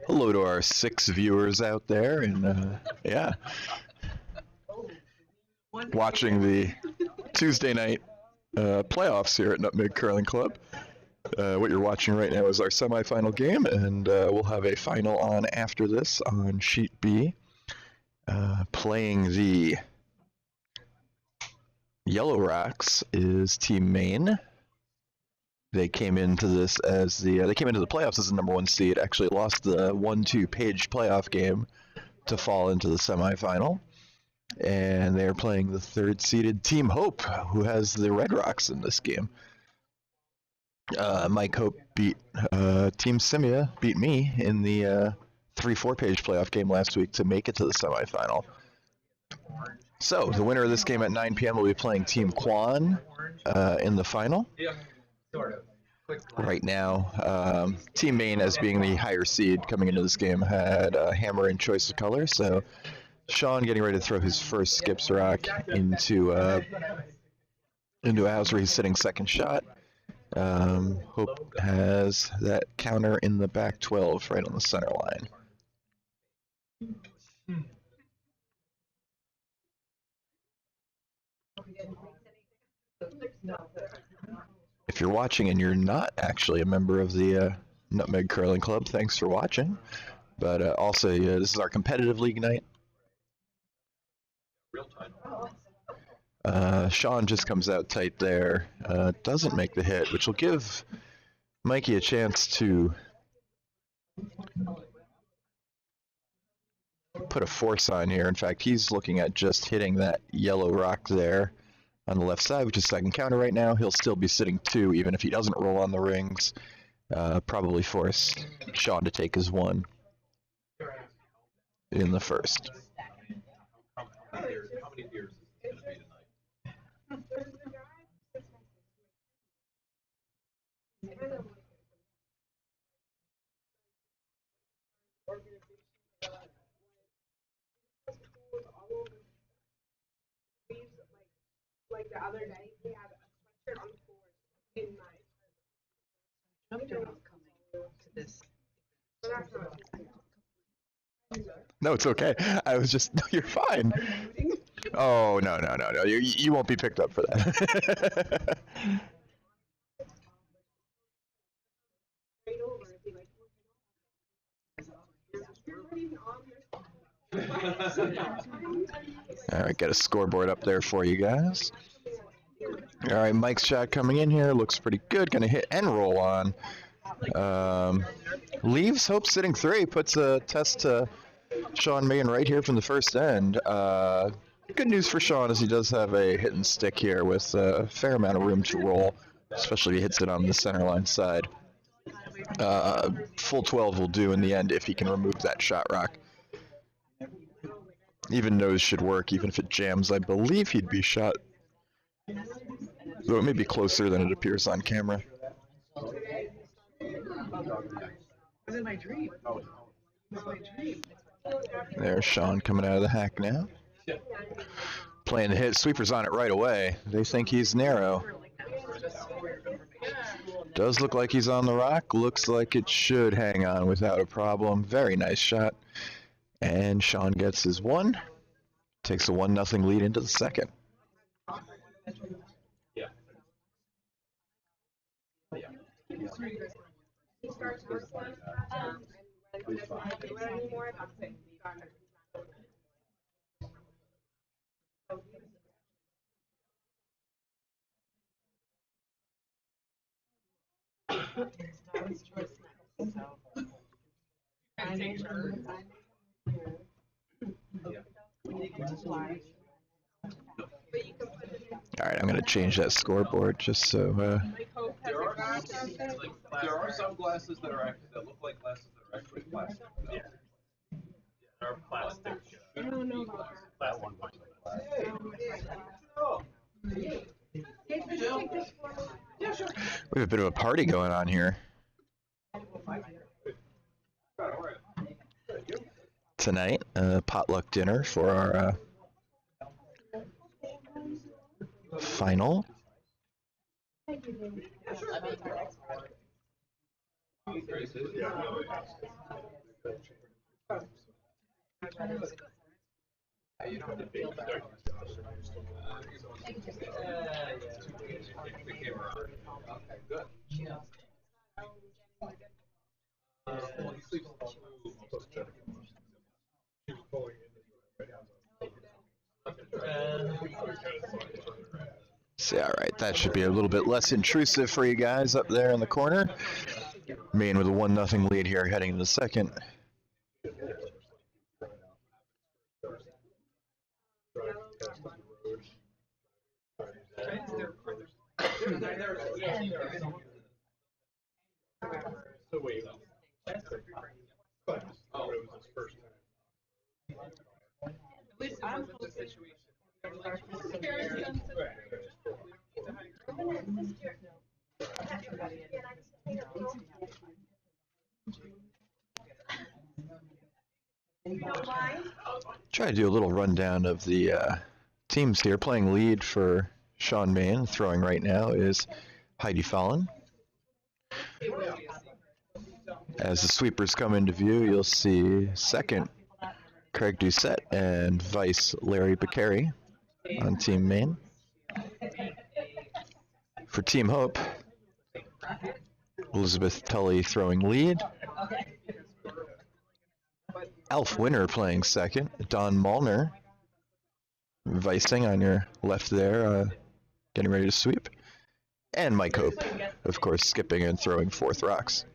Hello to our 6 viewers out there, and yeah, watching the Tuesday night playoffs here at Nutmeg Curling Club. What you're watching right now is our semifinal game, and we'll have a final on after this on Sheet B. Playing the Yellow Rocks is Team Mayne. They came into this as they came into the playoffs as the #1 seed. Actually, lost the 1-2 page playoff game to fall into the semifinal, and they're playing the 3rd-seeded Team Hope, who has the Red Rocks in this game. Mike Hope beat Team Simia, beat me in the 3-4 page playoff game last week to make it to the semifinal. So the winner of this game at 9 p.m. will be playing Team Kwan in the final. Right now, Team Mayne, as being the higher seed coming into this game, had a hammer and choice of color. So Sean getting ready to throw his first skips rock into a house where he's sitting second shot. Hope has that counter in the back 12 right on the center line. If you're watching and you're not actually a member of the Nutmeg Curling Club, thanks for watching. But also, this is our competitive league night. Sean just comes out tight there, doesn't make the hit, which will give Mikey a chance to put a force on here. In fact, he's looking at just hitting that yellow rock there on the left side, which is second counter right now. He'll still be sitting 2, even if he doesn't roll on the rings. Probably force Sean to take his 1 in the first. Like the other day, we had a sweatshirt on the floor in my. To this. No, it's okay. I was just, no, you're fine. Oh, no. You won't be picked up for that. All right, got a scoreboard up there for you guys. All right, Mike's shot coming in here. Looks pretty good. Going to hit and roll on. Leaves Hope sitting 3. Puts a test to Sean Mayne right here from the first end. Good news for Sean is he does have a hit and stick here with a fair amount of room to roll, especially if he hits it on the center line side. Full 12 will do in the end if he can remove that shot rock. Even nose should work, even if it jams. I believe he'd be shot, though it may be closer than it appears on camera. Was in my dream. There's Sean coming out of the hack now. Playing the hit. Sweeper's on it right away. They think he's narrow. Does look like he's on the rock. Looks like it should hang on without a problem. Very nice shot. And Sean gets his 1. Takes a 1-0 lead into the second. All right, I'm going to change that scoreboard just so. There are some glasses that look like glasses that are actually plastic. Yeah. There are plastic. I don't know about That one. We have a bit of a party going on here tonight. Potluck dinner for our final. So, all right, that should be a little bit less intrusive for you guys up there in the corner. Mayne with a 1-0 lead here heading into the second. Try to do a little rundown of the teams here. Playing lead for Sean Mayne, throwing right now, is Heidi Fallon. As the sweepers come into view, you'll see second Craig Doucette and vice Larry Beccari on Team Mayne. For Team Hope, Elizabeth Tully throwing lead. Alf Winter playing second. Don Malner vicing on your left there, getting ready to sweep. And Mike Hope, of course, skipping and throwing fourth rocks.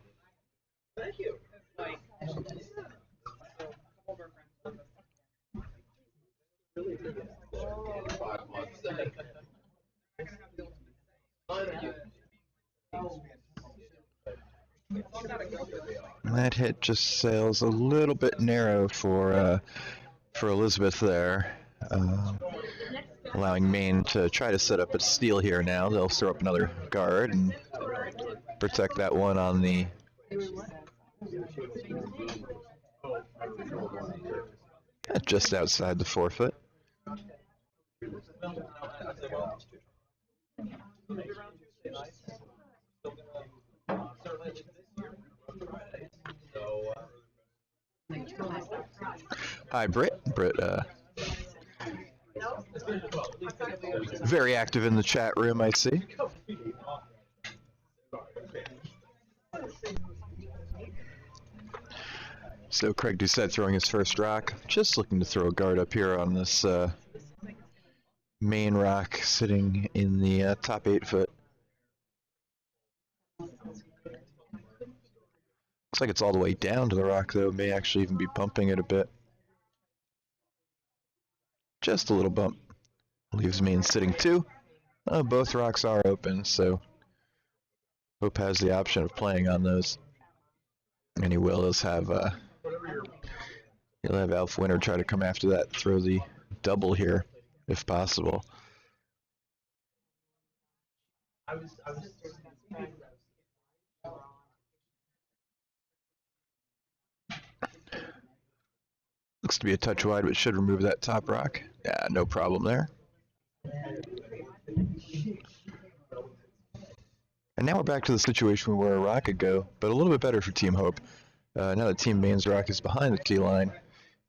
That hit just sails a little bit narrow for Elizabeth there, allowing Mayne to try to set up a steal here now. They'll throw up another guard and protect that one on the just outside the forefoot. Hi, Britt. Britt, very active in the chat room, I see. So Craig Doucette throwing his first rock. Just looking to throw a guard up here on this main rock sitting in the top 8 foot. Looks like it's all the way down to the rock, though. May actually even be bumping it a bit. Just a little bump. Leaves Mayne sitting 2. Both rocks are open, so Hope has the option of playing on those. And he will have he'll have Alf Winter try to come after that, throw the double here, if possible. Looks to be a touch wide, but should remove that top rock. Yeah, no problem there. And now we're back to the situation where a rock could go, but a little bit better for Team Hope. Now that Team Mayne's rock is behind the tee line,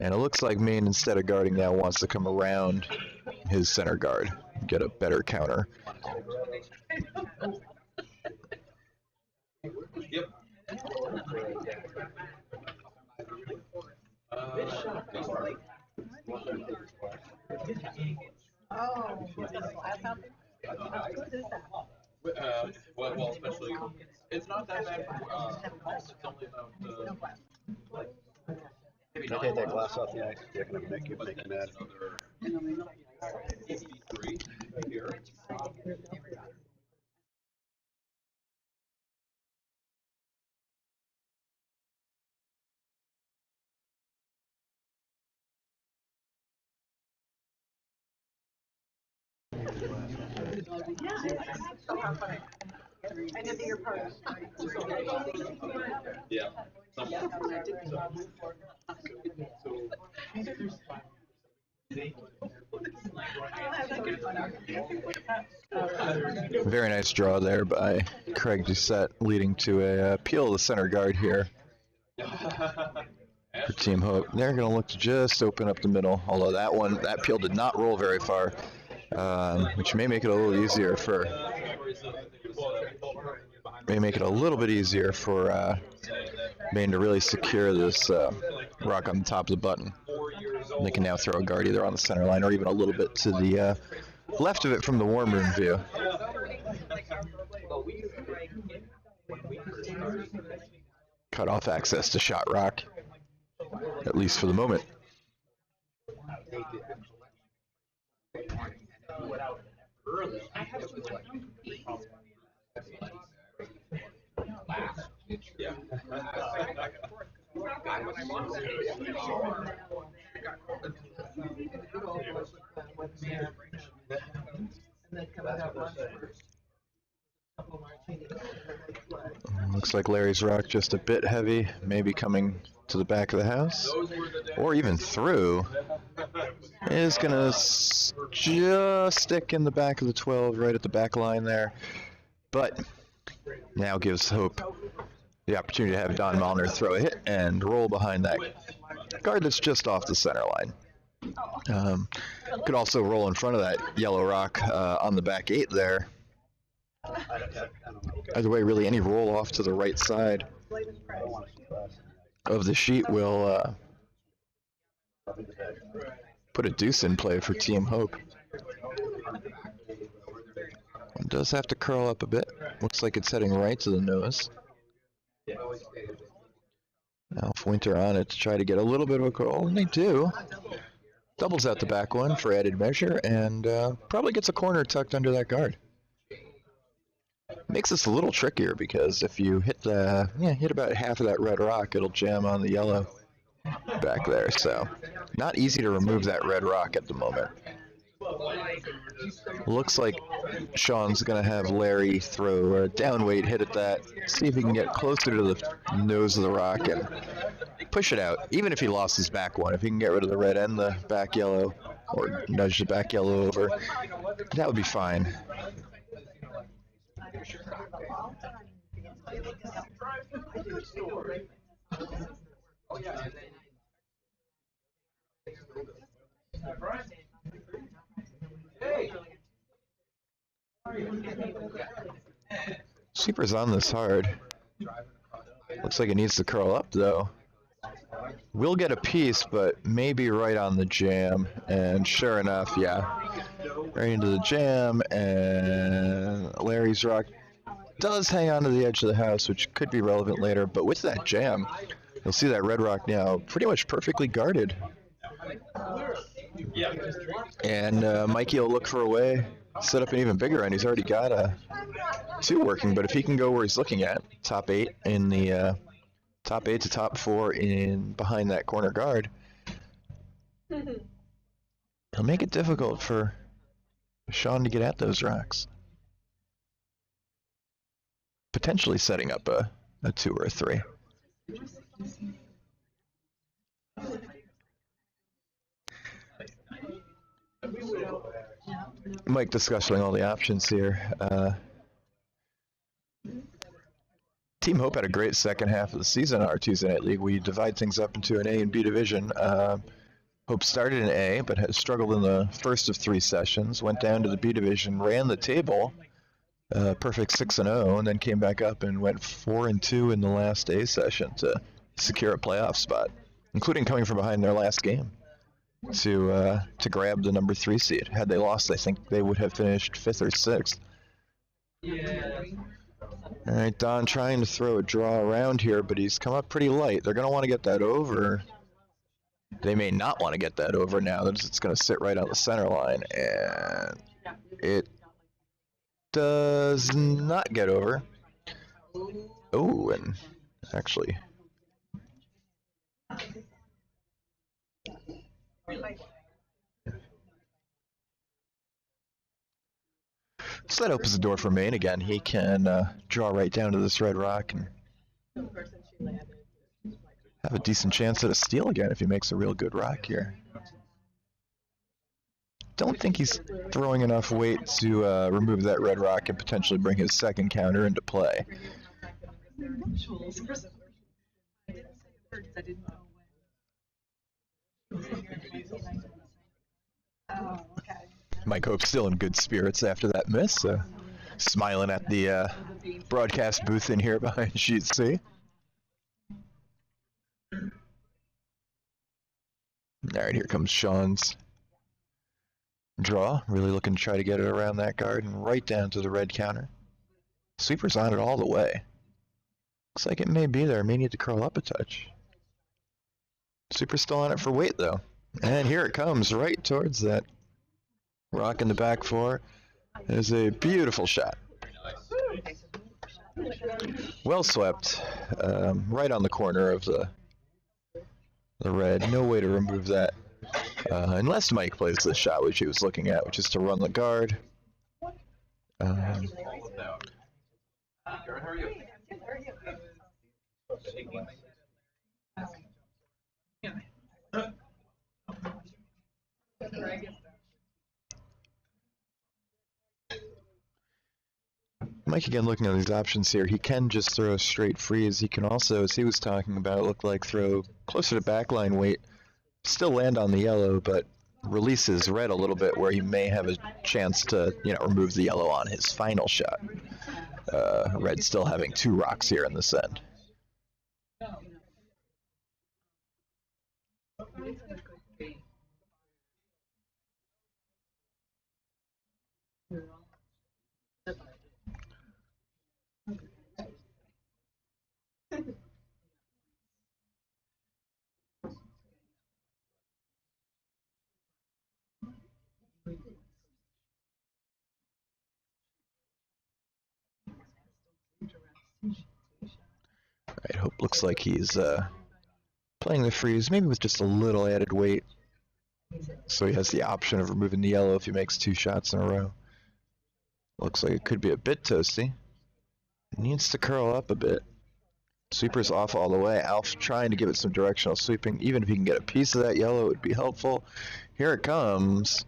and it looks like Mayne, instead of guarding now, wants to come around his center guard, get a better counter. Yep. Well, especially, it's not that bad for, it's only about, maybe Can I take that glass off the ice? They're gonna make you mad. 83 here. I know that you're part of Yeah. Very nice draw there by Craig Doucette, leading to a peel of the center guard here for Team Hope. They're going to look to just open up the middle, although that peel did not roll very far, which may make it a little easier for Mayne to really secure this rock on the top of the button. They can now throw a guard either on the center line or even a little bit to the left of it from the warm room view. Cut off access to shot rock, at least for the moment. Looks like Larry's rock just a bit heavy, maybe coming to the back of the house, or even through. Is gonna just stick in the back of the 12, right at the back line there, but now gives Hope the opportunity to have Don Malner throw a hit and roll behind that guard that's just off the center line. Could also roll in front of that yellow rock on the back 8 there. Either way, really any roll off to the right side of the sheet will put a deuce in play for Team Hope. It does have to curl up a bit. Looks like it's heading right to the nose. Alf Winter on it to try to get a little bit of a curl, and they do. Doubles out the back one for added measure, and probably gets a corner tucked under that guard. Makes this a little trickier because if you hit about half of that red rock, it'll jam on the yellow back there. So not easy to remove that red rock at the moment. Looks like Sean's going to have Larry throw a downweight hit at that, see if he can get closer to the nose of the rock and push it out. Even if he lost his back one, if he can get rid of the red and the back yellow, or nudge the back yellow over, that would be fine. Sweeper's on this hard. Looks like it needs to curl up though. We'll get a piece, but maybe right on the jam. And sure enough, yeah, right into the jam. And Larry's rock does hang on to the edge of the house, which could be relevant later. But with that jam, you'll see that red rock now pretty much perfectly guarded. And Mikey will look for a way, set up an even bigger end. He's already got a 2 working, but if he can go where he's looking at, top 8 in the top 8 to top 4 in behind that corner guard, it'll make it difficult for Sean to get at those rocks. Potentially setting up a 2 or a 3. Mike discussing all the options here. Team Hope had a great second half of the season in our Tuesday Night League. We divide things up into an A and B division. Hope started in A, but has struggled in the first of 3 sessions, went down to the B division, ran the table, perfect 6-0, and then came back up and went 4-2 in the last A session to secure a playoff spot, including coming from behind their last game to grab the number 3 seed. Had they lost, I think they would have finished 5th or 6th. All right, Don trying to throw a draw around here, but he's come up pretty light. They're going to want to get that over. They may not want to get that over now. It's going to sit right on the center line, and it does not get over. Oh, and actually... So that opens the door for Mayne again. He can draw right down to this red rock and have a decent chance at a steal again if he makes a real good rock here. don't think he's throwing enough weight to remove that red rock and potentially bring his second counter into play. Mike Hope's still in good spirits after that miss, smiling at the broadcast booth in here behind Sheet C. All right, here comes Sean's draw. Really looking to try to get it around that guard and right down to the red counter. Sweeper's on it all the way. Looks like it may be there. May need to curl up a touch. Sweeper's still on it for weight, though. And here it comes right towards that rock in the back four. It's a beautiful shot. Well swept. Right on the corner of the red. No way to remove that. Unless Mike plays this shot, which he was looking at, which is to run the guard. Mike again looking at these options here. He can just throw a straight freeze. He can also, as he was talking about, look like throw closer to backline weight, still land on the yellow, but releases red a little bit where he may have a chance to, remove the yellow on his final shot. Red still having 2 rocks here in this end. Right, Hope looks like he's playing the freeze, maybe with just a little added weight. So he has the option of removing the yellow if he makes 2 shots in a row. Looks like it could be a bit toasty. It needs to curl up a bit. Sweeper's off all the way. Alf trying to give it some directional sweeping. Even if he can get a piece of that yellow, it would be helpful. Here it comes.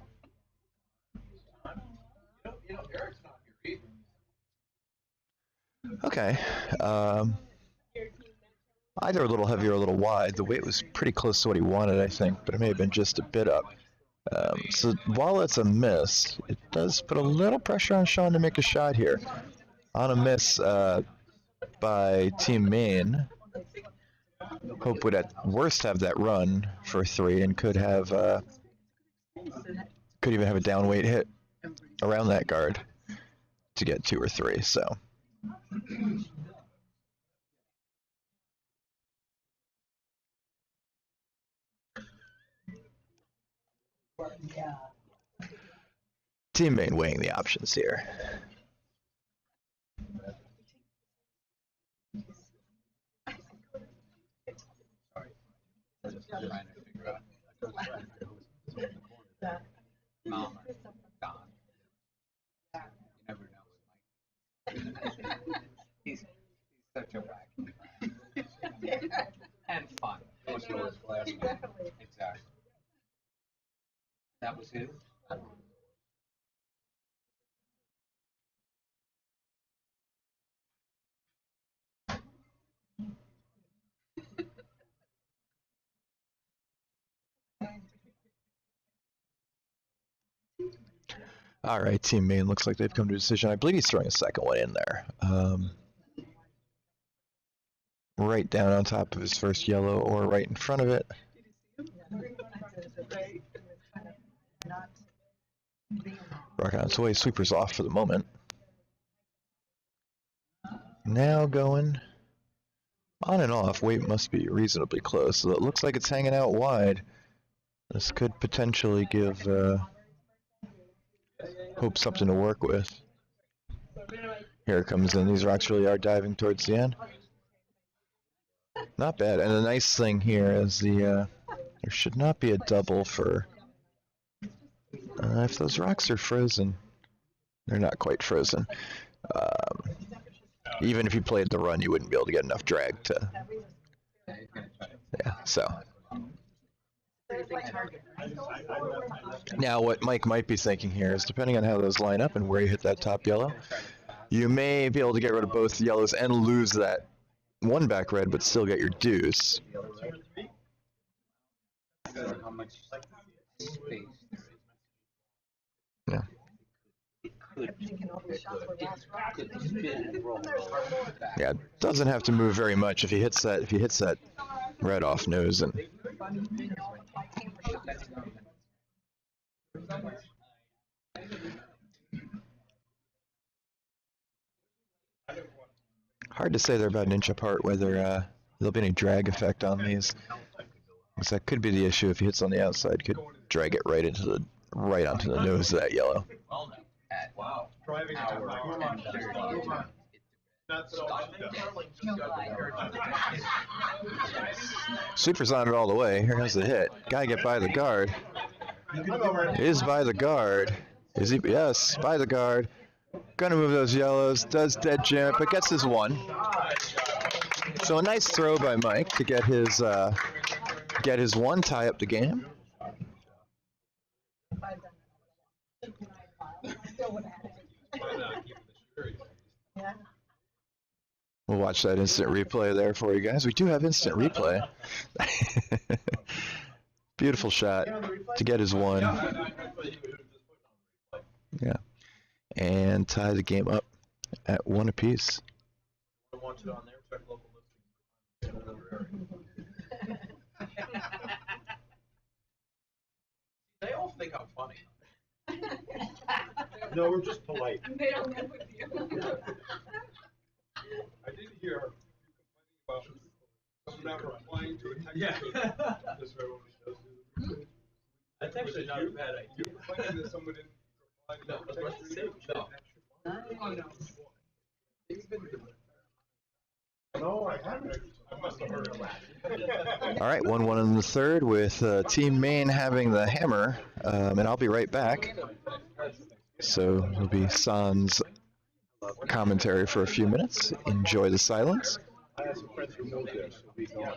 Okay. Either a little heavy or a little wide. The weight was pretty close to what he wanted, I think, but it may have been just a bit up. So while it's a miss, it does put a little pressure on Sean to make a shot here. On a miss by Team Mayne, Hope would at worst have that run for 3 and could even have a down weight hit around that guard to get 2 or 3. So. Team Mayne weighing the options here. He's such a whack. And fun. Exactly. That was his. All right, Team Mayne looks like they've come to a decision. I believe he's throwing a second one in there. Right down on top of his first yellow or right in front of it. Rock on its way. Sweeper's off for the moment. Now going on and off. Weight must be reasonably close, so it looks like it's hanging out wide. This could potentially give Hope something to work with. Here it comes in. These rocks really are diving towards the end. Not bad. And the nice thing here is there should not be a double for if those rocks are frozen. They're not quite frozen. Even if you played the run, you wouldn't be able to get enough drag to. Yeah. So. Now, what Mike might be thinking here is, depending on how those line up and where you hit that top yellow, you may be able to get rid of both yellows and lose that one back red, but still get your deuce. How much space? Yeah. Could spin and roll back. Yeah, doesn't have to move very much if he hits that red off nose and hard to say they're about an inch apart whether there'll be any drag effect on these. Because that could be the issue if he hits on the outside, could drag it right onto the nose of that yellow. Wow. Driving Hour and 30. Not so much. Super's on it all the way. Here comes the hit. Gotta get by the guard. Is by the guard. Is he? Yes, by the guard. Gonna move those yellows. Does dead jam it, but gets his one. So a nice throw by Mike to get his one, tie up the game. We'll watch that instant replay there for you guys. We do have instant replay. Beautiful shot to get his one. Yeah. And tie the game up at one apiece. They all think I'm funny. No, we're just polite. They don't live with you. I did hear you complaining about someone not replying to a text. Yeah. Just right when he does it. That's actually not a bad idea. You're complaining that someone didn't reply to No, your that's what text. I said. No. Oh, no. No, I haven't. I must have heard it. All right, 1-1 in the third with Team Mayne having the hammer, and I'll be right back. So it'll be Sans commentary for a few minutes. Enjoy the silence. I have some friends who moved there, so we know.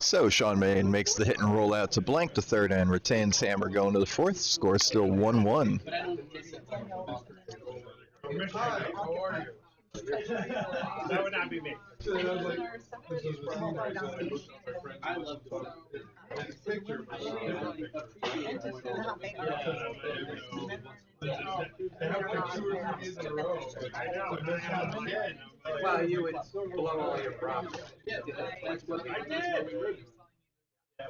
So Sean Mayne makes the hit and roll out to blank the third and retains hammer going to the fourth. Score still 1-1. That would not be me. I love this picture. Well, you would blow all your props. Yeah, that's what we did.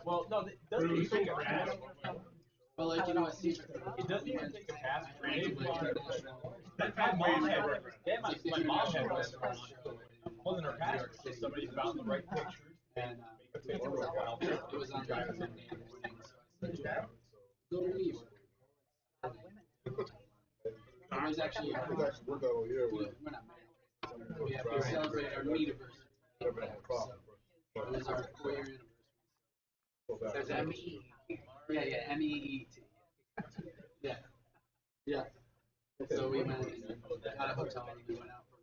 Well, no, it doesn't even take a pass. But like, you know, I see It doesn't even take a pass. That My mom had, my mom had one. Wasn't her pass, it was just somebody found the right picture. and Make a picture profile. it was on Monday morning. Go to leave. It was actually We're going here. we're not married. We have to celebrate our meet anniversary. It was our 4-year anniversary. There's M-E. Yeah, M-E-E-T. Yeah. Yeah. So we went and got a hotel and we went out for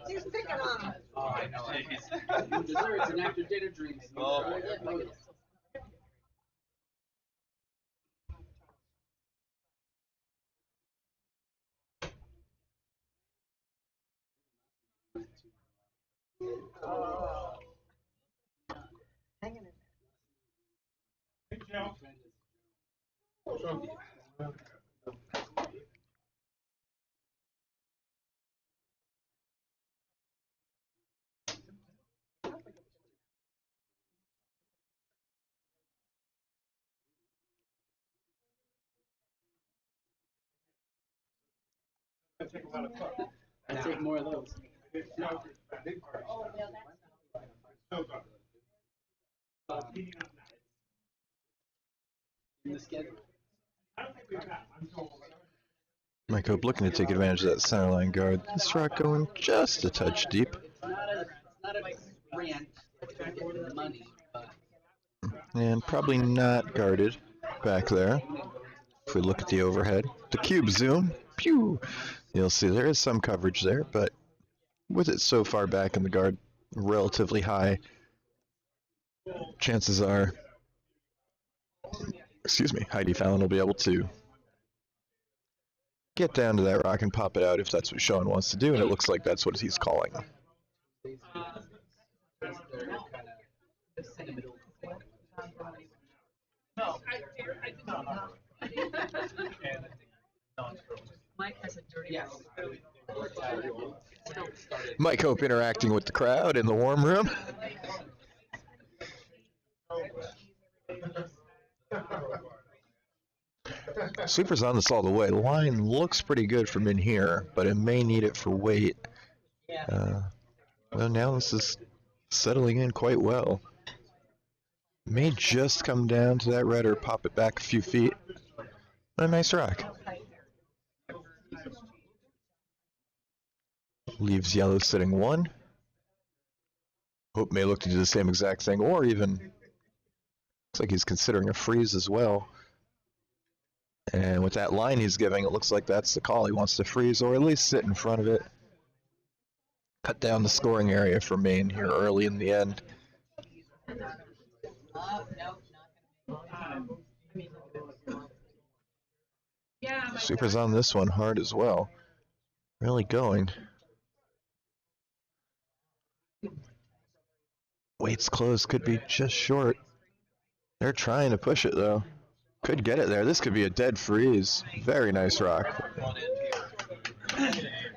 He's picking on him. Oh, I know. Desserts and after dinner drinks. Oh, my God. Hanging in I take more of those. In the schedule. Mike Hope looking to take advantage of that center line guard. This rock going just a touch deep. It's not a grant for money, but And probably not guarded back there. If we look at the overhead. The cube zoom. Pew! You'll see there is some coverage there, but with it so far back in the guard, relatively high, chances are, Heidi Fallon will be able to get down to that rock and pop it out if that's what Sean wants to do, and it looks like that's what he's calling. Mike has a dirty mouth. Mike Hope interacting with the crowd in the warm room. Sweeper's on this all the way. The line looks pretty good from in here, but it may need it for weight. Well, now this is settling in quite well. May just come down to that red or pop it back a few feet. A nice rock. Leaves yellow sitting 1. Hope may look to do the same exact thing, or even looks like he's considering a freeze as well. And with that line he's giving, it looks like that's the call. He wants to freeze or at least sit in front of it. Cut down the scoring area for Mayne here early in the end. Sweeper's on this one hard as well. Really going. Weight's close, could be just short. They're trying to push it though. Could get it there. This could be a dead freeze. Very nice rock.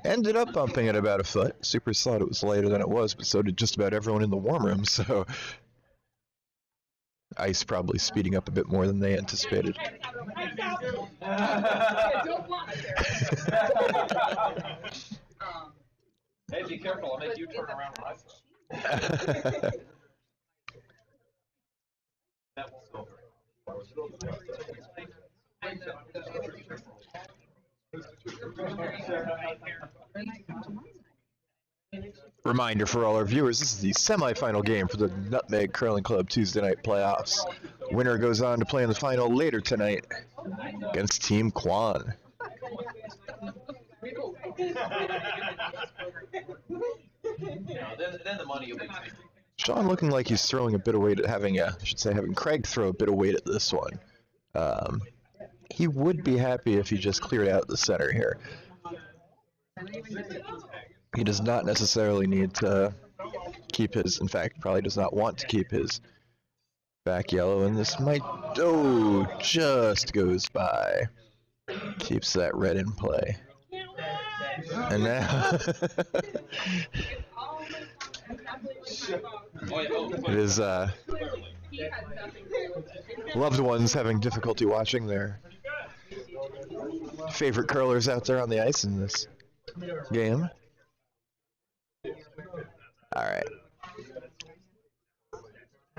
Ended up bumping it about a foot. Supers thought it was later than it was, but so did just about everyone in the warm room, so ice probably speeding up a bit more than they anticipated. Hey, be careful, I'll make you turn around when I throw. That won't go Reminder for all our viewers, this is the semifinal game for the Nutmeg Curling Club Tuesday night playoffs. Winner goes on to play in the final later tonight against Team Kwan. Then the money will be taken. Sean looking like he's throwing a bit of weight at having Craig throw a bit of weight at this one. He would be happy if he just cleared out the center here. He does not necessarily need to keep his, in fact, probably does not want to keep his back yellow, and this might, just goes by. Keeps that red in play. And now, it is loved ones having difficulty watching their favorite curlers out there on the ice in this game. All right.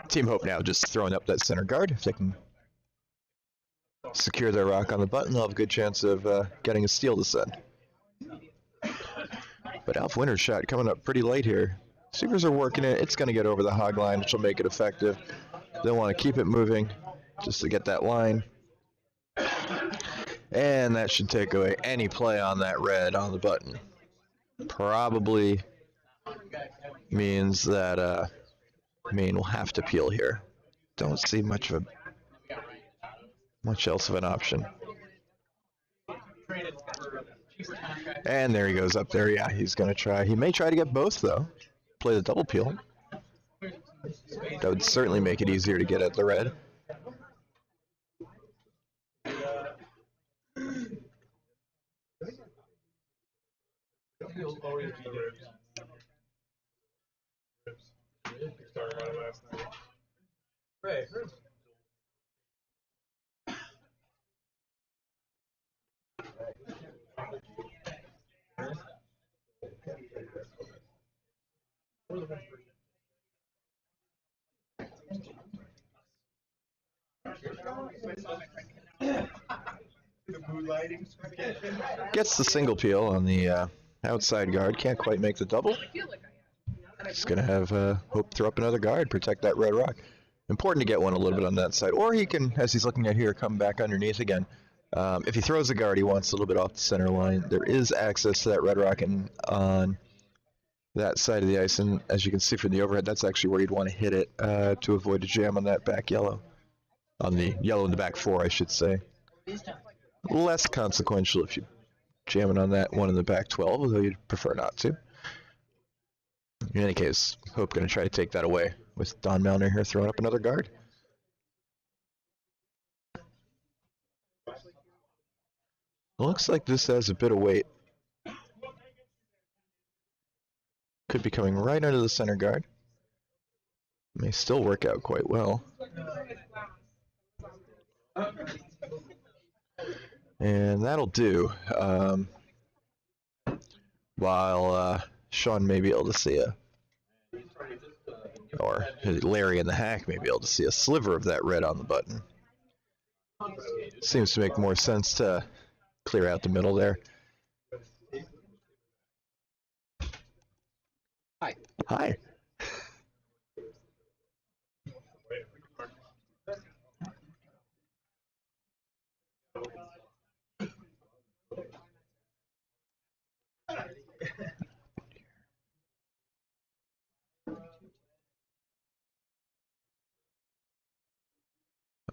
Team Hope now just throwing up that center guard. If they can secure their rock on the button, they'll have a good chance of getting a steal to send. But Alf Winter's shot coming up pretty late here. Supers are working it. It's going to get over the hog line, which will make it effective. They'll want to keep it moving just to get that line. And that should take away any play on that red on the button. Probably means that Mayne will have to peel here. Don't see much else of an option. And there he goes up there. Yeah, he's going to try. He may try to get both, though. Play the double peel. That would certainly make it easier to get at the red. Gets the single peel on the outside guard. Can't quite make the double. He's going to have Hope throw up another guard, protect that red rock. Important to get one a little bit on that side. Or he can, as he's looking at here, come back underneath again. If he throws a guard, he wants a little bit off the center line. There is access to that red rock on that side of the ice. And as you can see from the overhead, that's actually where you'd want to hit it to avoid a jam on that back yellow. On the yellow in the back four, I should say. Less consequential if you're jamming on that one in the back 12, although you'd prefer not to. In any case, Hope going to try to take that away with Don Melner here throwing up another guard. Looks like this has a bit of weight. Could be coming right under the center guard. May still work out quite well. And that'll do. While Sean may be able to see or Larry and the Hack may be able to see a sliver of that red on the button. Seems to make more sense to clear out the middle there. Hi. Hi.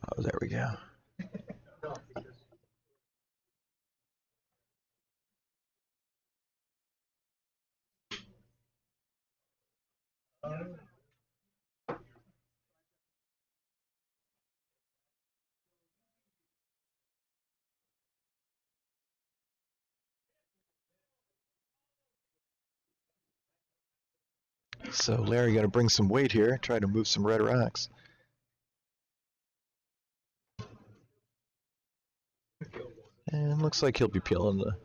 Oh, there we go. So Larry got to bring some weight here, try to move some red rocks. And looks like he'll be peeling the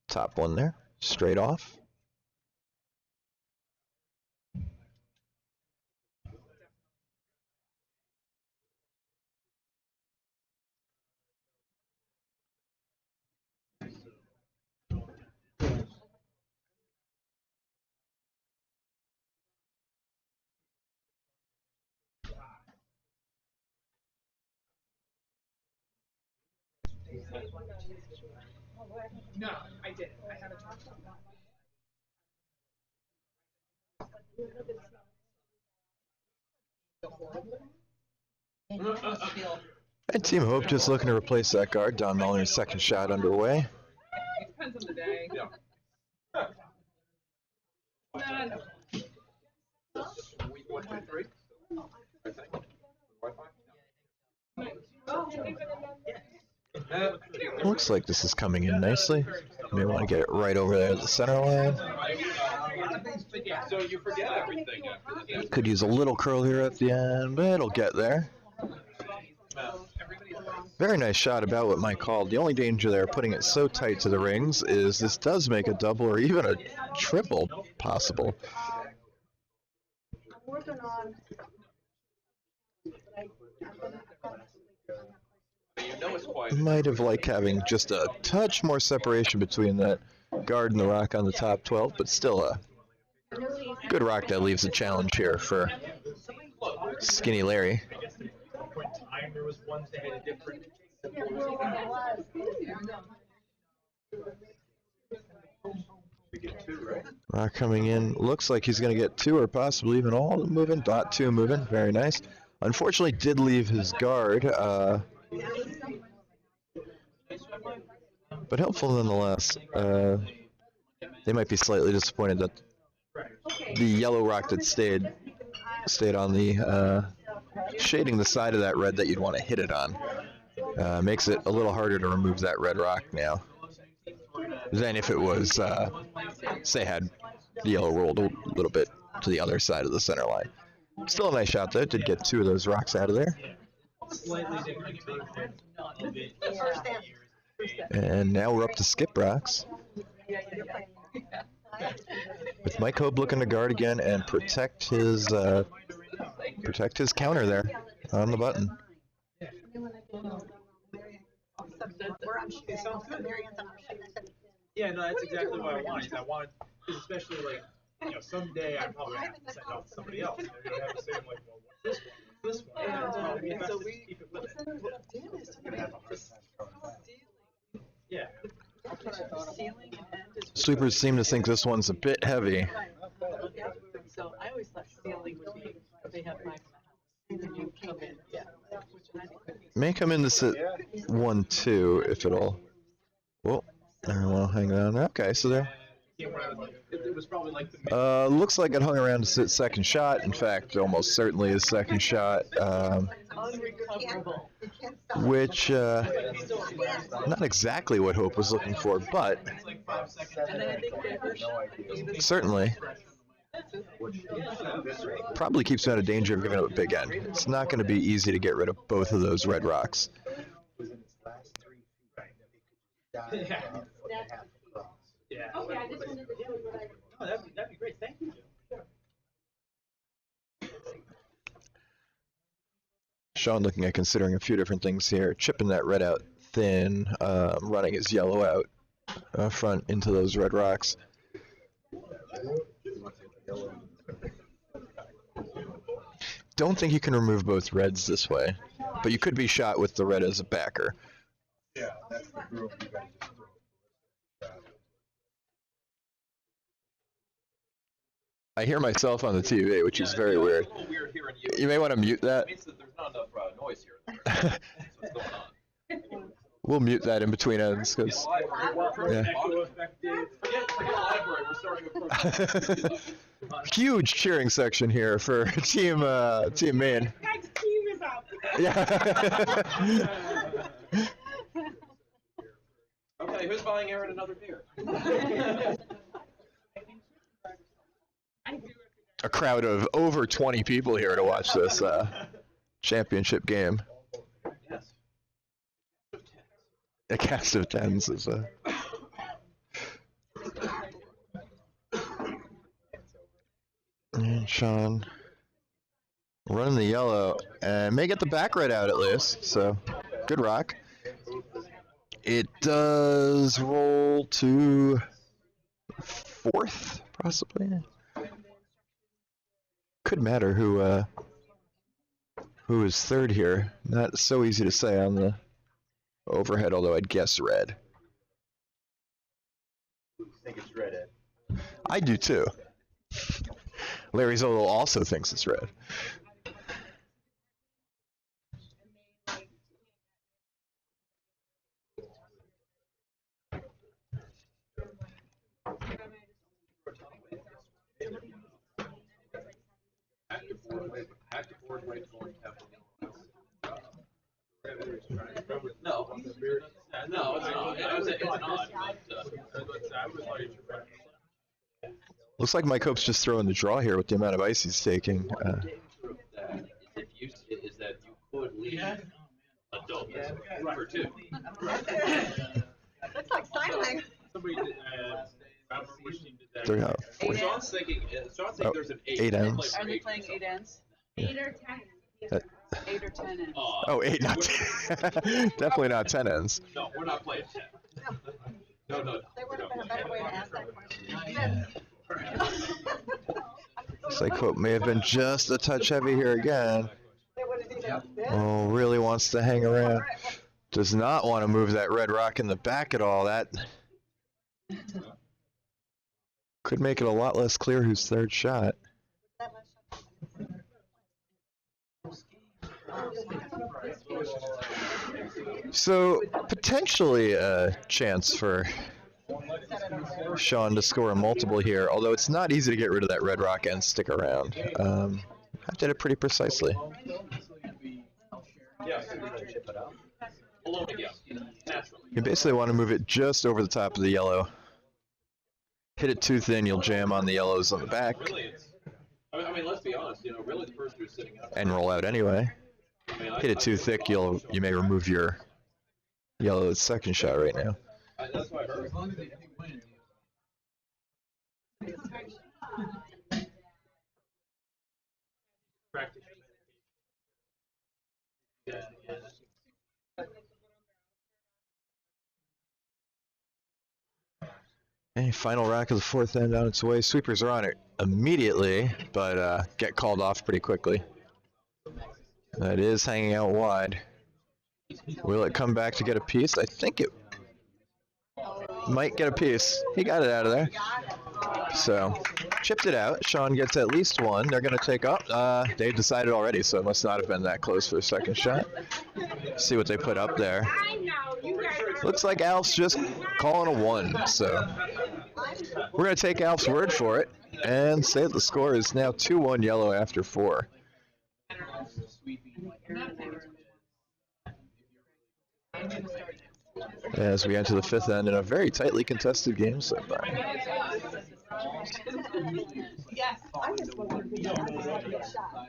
top one there, straight off. No, I didn't. I haven't talked about that. And Team Hope just looking to replace that guard. Don Muller's second shot underway. It depends on the day. Yeah. No. Week 123, I think. Wi-Fi? Looks like this is coming in nicely. May want to get it right over there at the center line. So you forget everything after the Could use a little curl here at the end, but it'll get there. Very nice shot about what Mike called. The only danger there, putting it so tight to the rings, is this does make a double or even a triple possible. I'm working on. You know it's quiet. Might have liked having just a touch more separation between that guard and the rock on the top 12, but still a good rock that leaves a challenge here for Skinny Larry. There was one that had a different. Rock coming in. Looks like he's going to get 2 or possibly even all moving. Dot 2 moving. Very nice. Unfortunately, did leave his guard. But helpful nonetheless. They might be slightly disappointed that the yellow rock that stayed on the shading the side of that red that you'd want to hit it on. Makes it a little harder to remove that red rock now than if it was, say, had the yellow rolled a little bit to the other side of the center line. Still a nice shot though. Did get 2 of those rocks out of there. And now we're up to skip rocks. With Mike Hope looking to guard again and protect his counter there on the button. Yeah, no, that's exactly what I wanted. I wanted, because especially like, someday I probably have to send out to somebody else. They're gonna have to say like, well, what's this one? And so we keep it with it. Yeah. Sweepers seem to think this one's a bit heavy. So I always thought stealing would be, they have my, and then you come in, yeah. May come in to sit 1-2 if it'll. Whoa. Well, hang on. Okay, so there. It was probably like the Looks like it hung around to sit second shot. In fact, almost certainly a second shot. Which, not exactly what Hope was looking for, but certainly probably keeps you out of danger of giving up a big end. It's not going to be easy to get rid of both of those red rocks. Yeah. Okay, I just wanted to show you what I. Oh, that'd be great. Thank you. Sean looking at considering a few different things here. Chipping that red out thin, running his yellow out front into those red rocks. Don't think you can remove both reds this way, but you could be shot with the red as a backer. Yeah, that's the group you guys just throw. I hear myself on the TV, which is very weird. It's a little weird hearing you. You may want to mute that. It means that there's not enough noise here. That's what's going on. We'll mute that in between ends, because yeah. Forget library. We're starting with Huge cheering section here for team Mayne. Guys, team is up. Yeah. Okay, who's buying Aaron another beer? A crowd of over 20 people here to watch this championship game. Yes. A cast of 10s is a. And Sean running the yellow and may get the back red out at least. So good rock. It does roll to 4th, possibly. Could matter who is 3rd here. Not so easy to say on the Overhead, although I'd guess red. I think it's red, Ed. I do too. Larry Zolo also thinks it's red. No, no, it's an odd. Looks like Mike Hope's just throwing the draw here with the amount of ice he's taking. Is that you could leave a double for two. That's like signaling. Somebody did, I don't remember which team did that. Three out, four. Sean's thinking Oh, there's an 8 ends. Are they playing 8 ends? 8 or 10. 8 or 10 ends? Oh, 8, not 10. Definitely not 10 ends. No, we're not playing 10. No. There would have been a better way to ask that question. Looks like Hope may have been just a touch heavy here again. Oh, really wants to hang around. Does not want to move that red rock in the back at all. That could make it a lot less clear whose third shot. So potentially a chance for Sean to score a multiple here, although it's not easy to get rid of that red rock and stick around. I did it pretty precisely. You basically want to move it just over the top of the yellow. Hit it too thin, you'll jam on the yellows on the back. I mean, let's be honest. Really, the person who's sitting up And roll out anyway. Hit it too thick, you may remove your yellow second shot right now. That's what I heard. Practice. Okay, final rack of the fourth end on its way. Sweepers are on it immediately, but get called off pretty quickly. That is hanging out wide. Will it come back to get a piece? I think it might get a piece. He got it out of there. So, chipped it out. Sean gets at least one. They're going to take up. They decided already, so it must not have been that close for a second shot. See what they put up there. Looks like Alf's just calling a 1, so we're going to take Alf's word for it and say that the score is now 2-1 yellow after 4. As we enter the fifth end in a very tightly contested game so far. Yes, I just want to get a shot.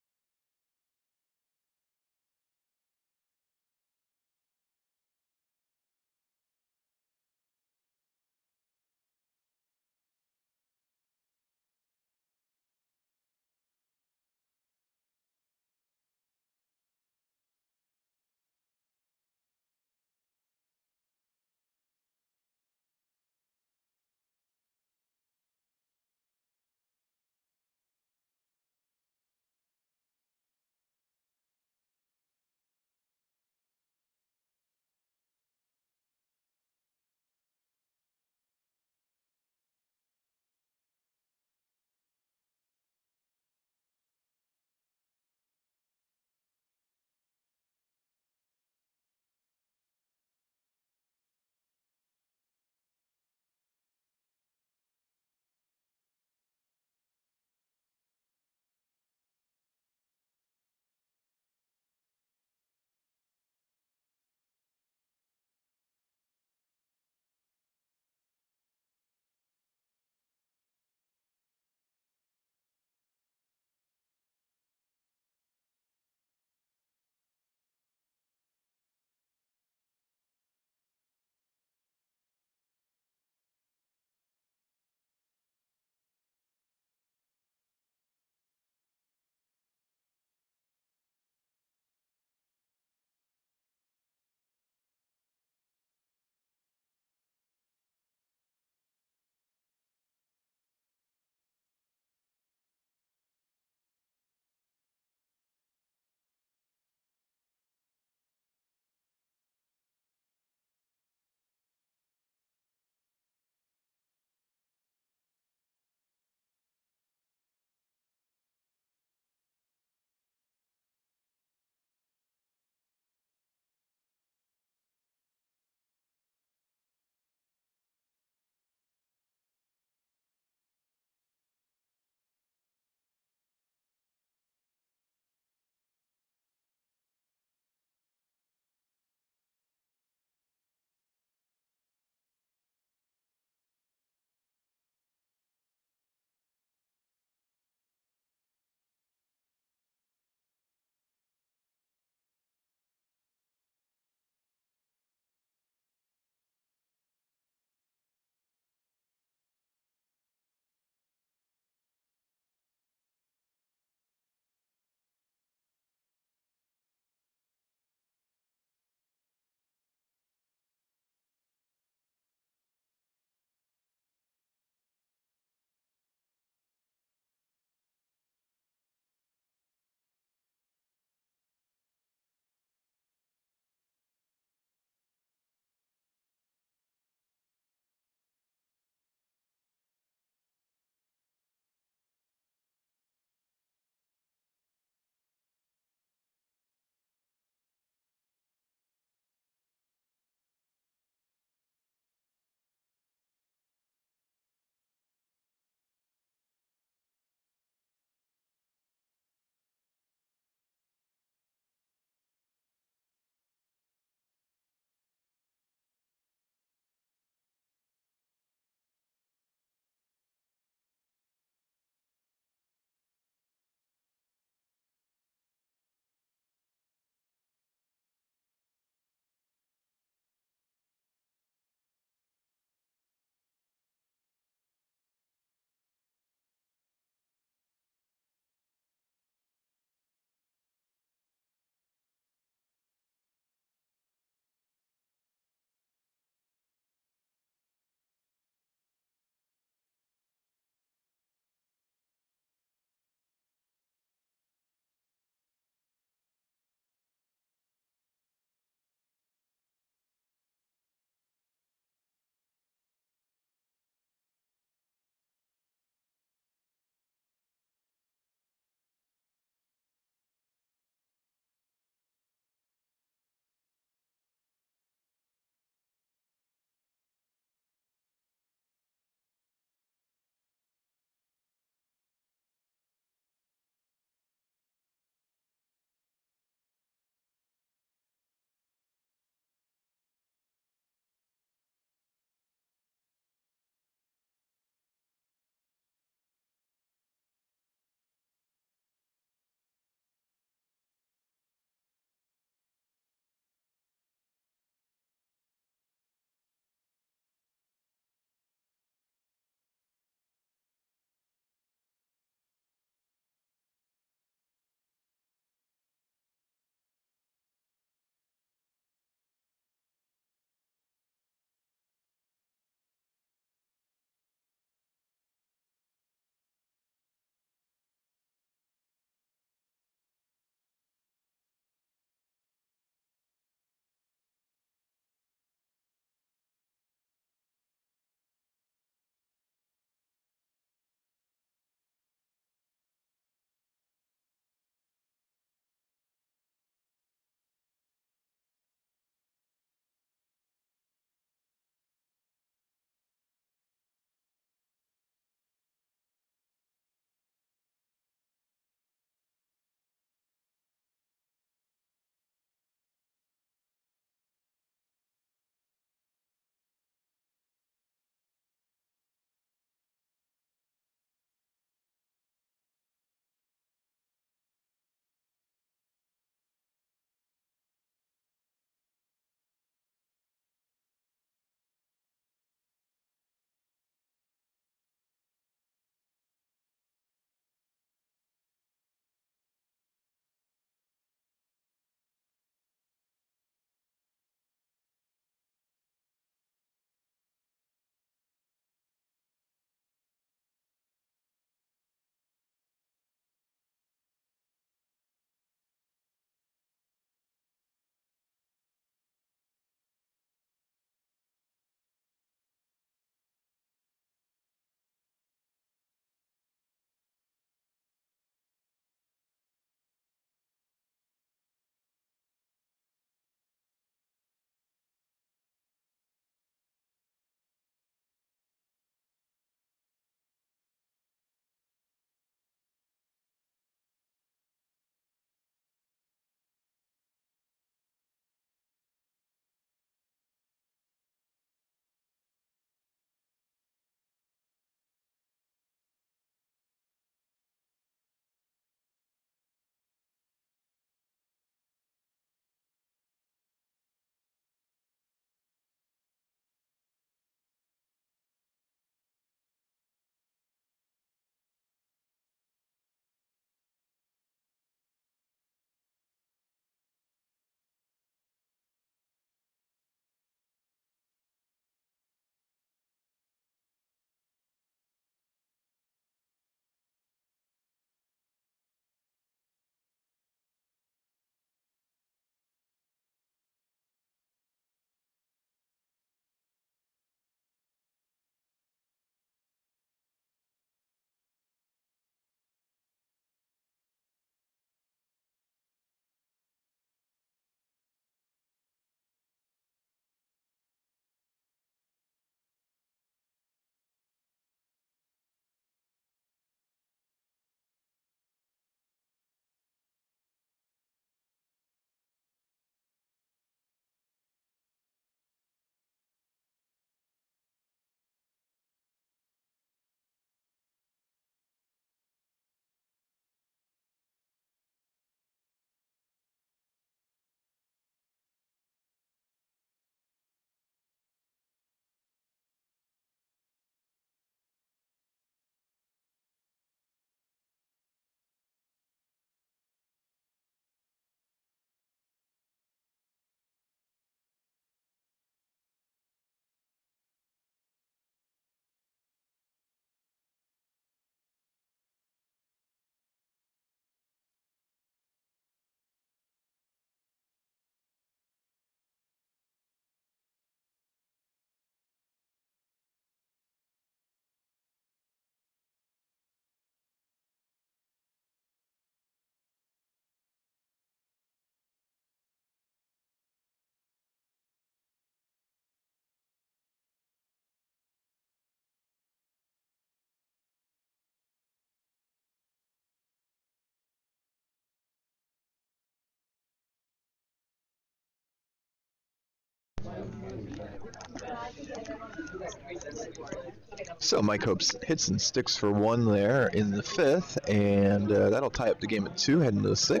So Mike Hopes hits and sticks for 1 there in the 5th, and that'll tie up the game at 2, heading to the 6th.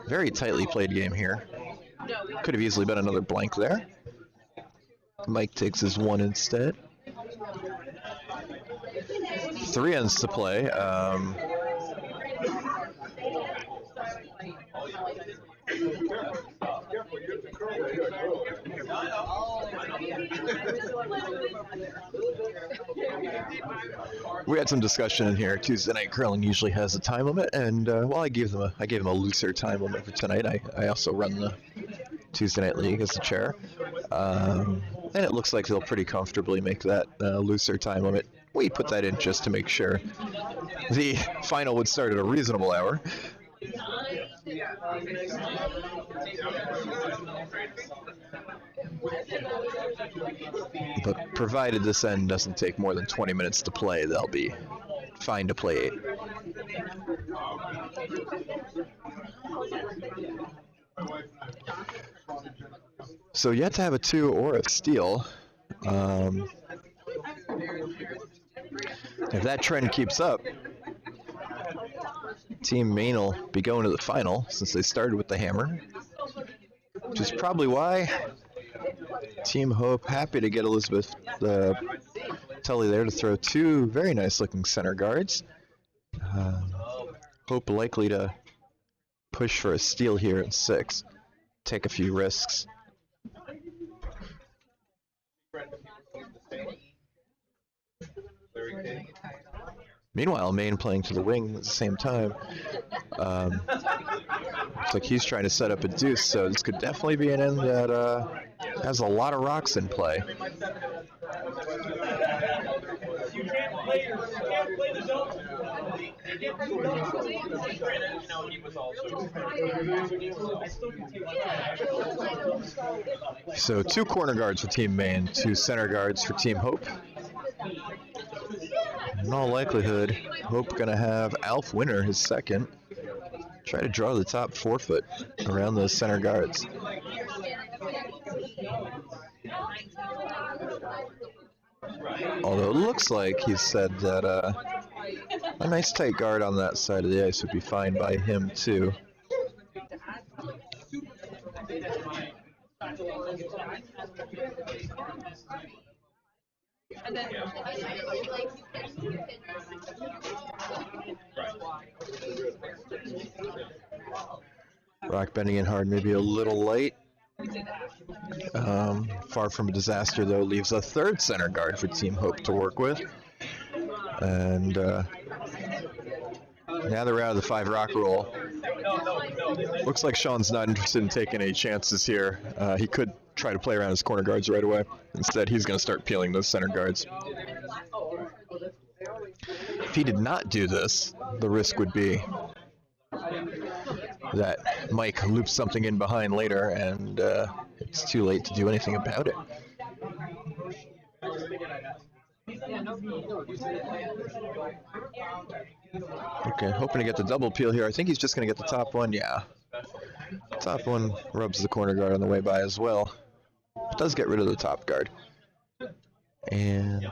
Very tightly played game here. Could have easily been another blank there. Mike takes his 1 instead. 3 ends to play. We had some discussion in here. Tuesday night curling usually has a time limit, and well, I gave them a looser time limit for tonight. I also run the Tuesday night league as the chair, and it looks like they'll pretty comfortably make that looser time limit. We put that in just to make sure the final would start at a reasonable hour. But provided this end doesn't take more than 20 minutes to play, they'll be fine to play 8. So yet to have a 2 or a steal. If that trend keeps up, Team Mayne will be going to the final since they started with the hammer, which is probably why Team Hope happy to get Elizabeth Tully there to throw 2 very nice looking center guards. Hope likely to push for a steal here in 6, take a few risks. Meanwhile, Mayne playing to the wing at the same time. Looks like he's trying to set up a deuce, so this could definitely be an end that has a lot of rocks in play. So 2 corner guards for Team Mayne, 2 center guards for Team Hope. In all likelihood, Hope gonna have Alf Winter, his second. Try to draw the top 4-foot around those center guards. Although it looks like he said that a nice tight guard on that side of the ice would be fine by him too. Rock bending in hard, maybe a little late. Far from a disaster, though, leaves a 3rd center guard for Team Hope to work with. And now they're out of the 5 rock roll. Looks like Sean's not interested in taking any chances here. He could try to play around his corner guards right away. Instead, he's going to start peeling those center guards. If he did not do this, the risk would be that Mike loops something in behind later, and it's too late to do anything about it. Okay, hoping to get the double peel here. I think he's just going to get the top one. Yeah. Top one rubs the corner guard on the way by as well. It does get rid of the top guard. And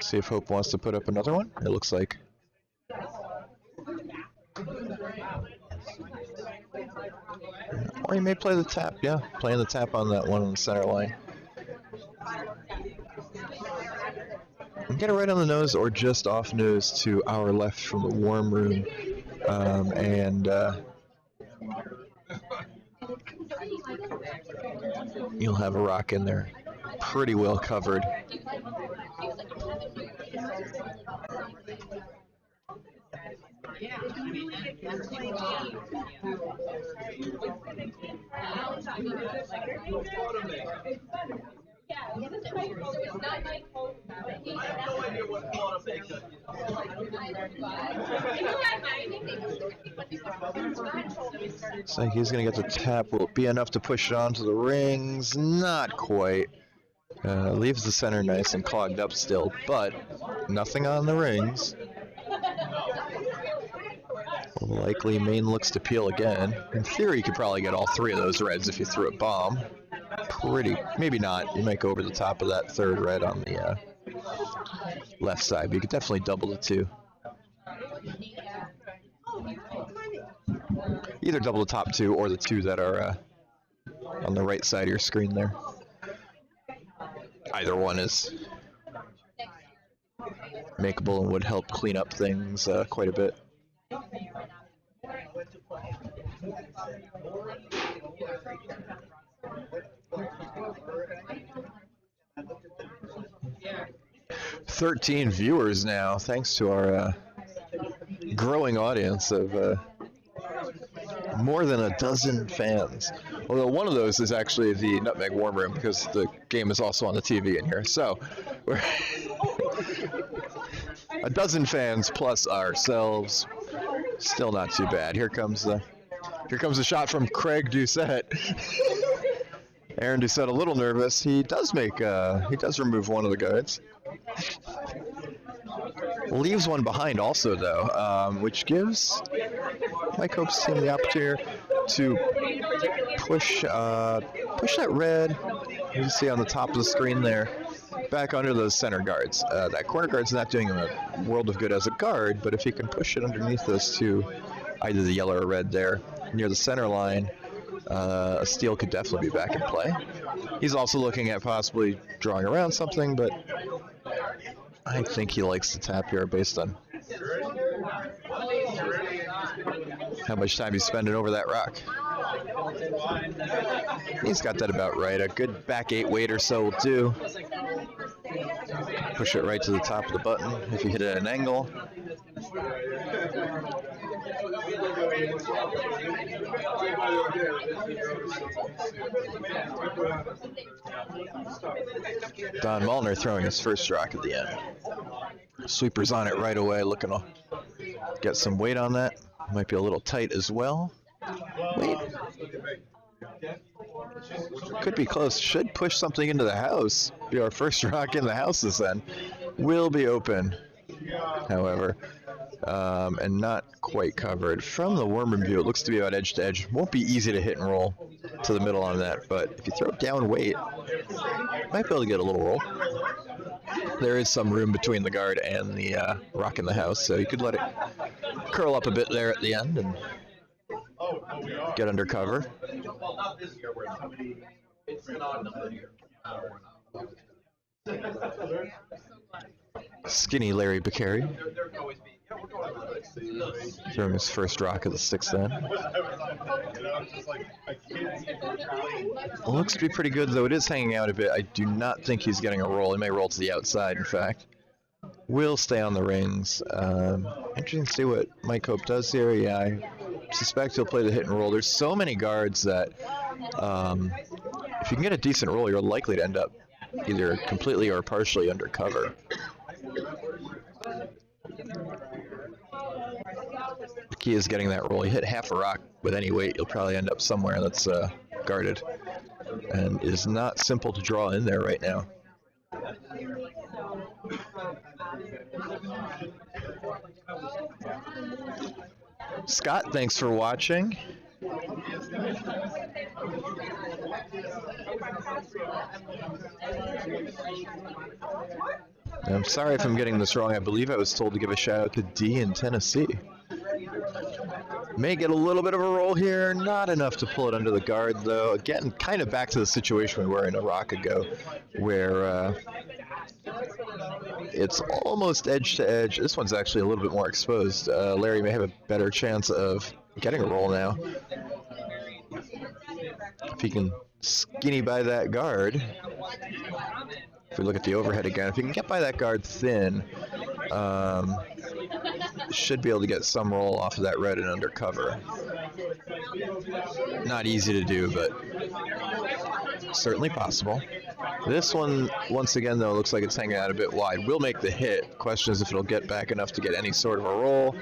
see if Hope wants to put up another one. It looks like. Or he may play the tap. Yeah, playing the tap on that one on the center line. And get it right on the nose or just off nose to our left from the warm room. You'll have a rock in there. Pretty well covered. So he's going to get the tap. Will it be enough to push it onto the rings? Not quite. Leaves the center nice and clogged up still, but nothing on the rings. Likely Mayne looks to peel again. In theory, you could probably get all three of those reds if you threw a bomb. Maybe not. You might go over the top of that third red on the left side, but you could definitely double the two. Either double the top two or the two that are on the right side of your screen there. Either one is makeable and would help clean up things quite a bit. Yeah. 13 viewers now, thanks to our growing audience of more than a dozen fans. Although one of those is actually the Nutmeg Warm Room because the game is also on the TV in here. So we're a dozen fans plus ourselves. Still not too bad. Here comes the shot from Craig Doucette. Aaron Doucette a little nervous. He does remove one of the guards. Leaves one behind also though, which gives Mike Hope's team the opportunity to push that red, you see on the top of the screen there, back under those center guards. That corner guard's not doing him a world of good as a guard, but if he can push it underneath those two, either the yellow or red there, near the center line, a steal could definitely be back in play. He's also looking at possibly drawing around something, but I think he likes to tap here based on how much time he's spending over that rock. He's got that about right. A good back 8 weight or so will do. Push it right to the top of the button if you hit it at an angle. Don Mullner throwing his first rock at the end. Sweeper's on it right away, looking to get some weight on that. Might be a little tight as well. Wait. Could be close. Should push something into the house. Be our first rock in the house this end. Will be open, however, and not quite covered. From the worm view, it looks to be about edge to edge. Won't be easy to hit and roll to the middle on that, but if you throw it down weight, might be able to get a little roll. There is some room between the guard and the rock in the house, so you could let it curl up a bit there at the end and get under cover. Skinny Larry Beccari throwing his first rock of the 6th end. Looks to be pretty good, though it is hanging out a bit. I do not think he's getting a roll. He may roll to the outside, in fact. Will stay on the rings. Interesting to see what Mike Hope does here. Yeah, I suspect he'll play the hit and roll. There's so many guards that if you can get a decent roll, you're likely to end up either completely or partially under cover. The key is getting that roll. You hit half a rock with any weight, you'll probably end up somewhere that's guarded. And it is not simple to draw in there right now. Scott, thanks for watching. I'm sorry if I'm getting this wrong. I believe I was told to give a shout out to D in Tennessee. May get a little bit of a roll here, not enough to pull it under the guard though. Again, kind of back to the situation we were in a rock ago, where it's almost edge to edge. This one's actually a little bit more exposed. Larry may have a better chance of getting a roll now. If he can skinny by that guard. If we look at the overhead again, if you can get by that guard thin, should be able to get some roll off of that red and under cover. Not easy to do, but certainly possible. This one, once again, though, looks like it's hanging out a bit wide. Will make the hit. Question is if it'll get back enough to get any sort of a roll.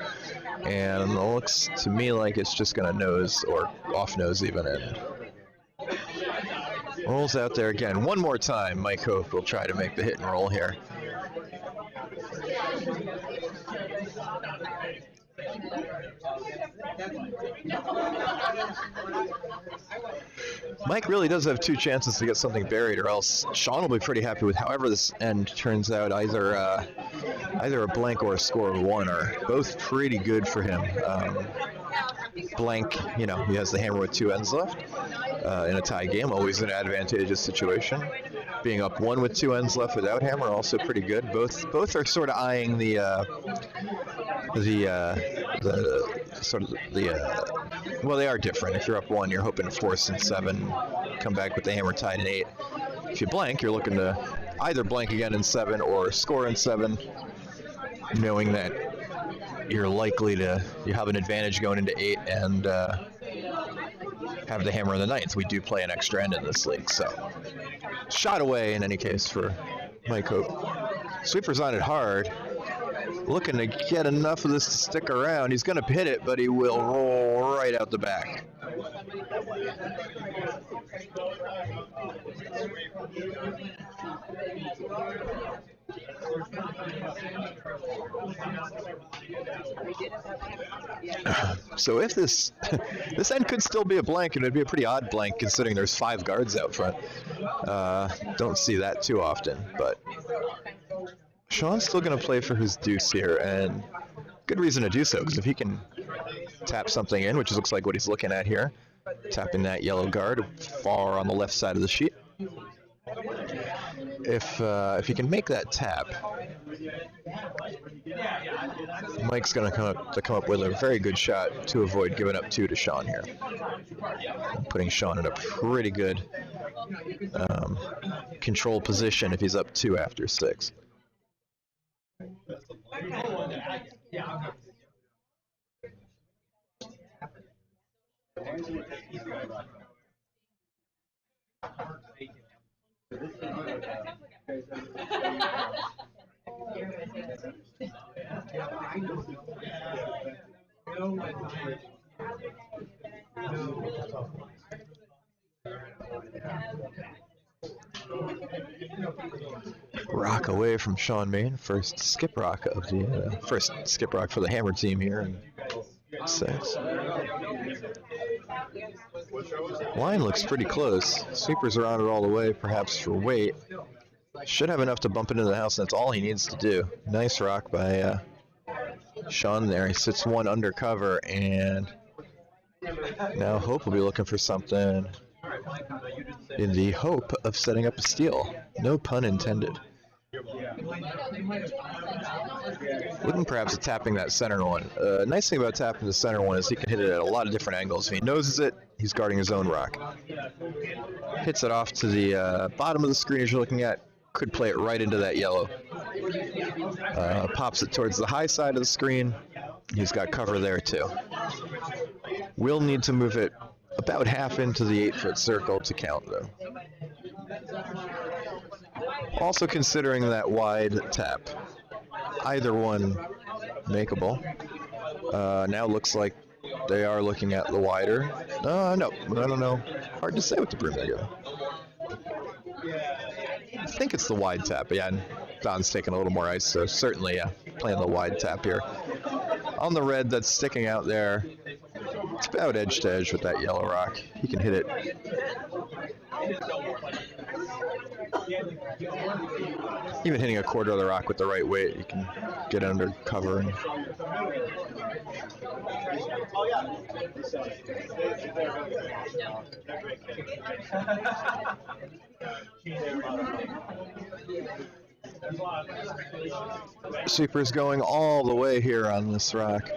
And it looks to me like it's just going to nose, or off nose even, in. Rolls out there again. One more time, Mike Hope will try to make the hit and roll here. Mike really does have two chances to get something buried, or else Sean will be pretty happy with however this end turns out. Either a blank or a score of 1 are both pretty good for him. Blank, he has the hammer with 2 ends left in a tie game, always an advantageous situation. Being up 1 with 2 ends left without hammer, also pretty good. Both are sort of eyeing well, they are different. If you're up 1, you're hoping to force in 7, come back with the hammer tied in 8. If you blank, you're looking to either blank again in 7 or score in 7, knowing that you're likely to have an advantage going into 8 and have the hammer in the 9th. We do play an extra end in this league, so shot away in any case for Mike Hope. Sweeper's on it hard. Looking to get enough of this to stick around. He's going to hit it, but he will roll right out the back. So if this end could still be a blank, and it'd be a pretty odd blank considering there's 5 guards out front. Don't see that too often, but Sean's still going to play for his deuce here, and good reason to do so, because if he can tap something in, which looks like what he's looking at here, tapping that yellow guard far on the left side of the sheet. If he can make that tap, Mike's going to come up with a very good shot to avoid giving up 2 to Sean here, putting Sean in a pretty good control position if he's up 2 after 6. Rock away from Sean Mayne. First skip rock for the Hammer team here in 6. Line looks pretty close. Sweepers are on it all the way, perhaps for weight. Should have enough to bump into the house, and that's all he needs to do. Nice rock by Sean there. He sits 1 undercover, and now Hope will be looking for something in the hope of setting up a steal. No pun intended. Looking perhaps at tapping that center one. Nice thing about tapping the center one is he can hit it at a lot of different angles. If he noses it, he's guarding his own rock. Hits it off to the bottom of the screen as you're looking at. Could play it right into that yellow. Pops it towards the high side of the screen. He's got cover there too. Will need to move it about half into the 8-foot circle to count though. Also considering that wide tap. Either one makeable. Now looks like they are looking at the wider. No, I don't know. Hard to say with the broom again. I think it's the wide tap. Yeah, and Don's taking a little more ice, so certainly, playing the wide tap here. On the red that's sticking out there, it's about edge to edge with that yellow rock. He can hit it. Even hitting a quarter of the rock with the right weight, you can get under cover. And Sweeper's going all the way here on this rock.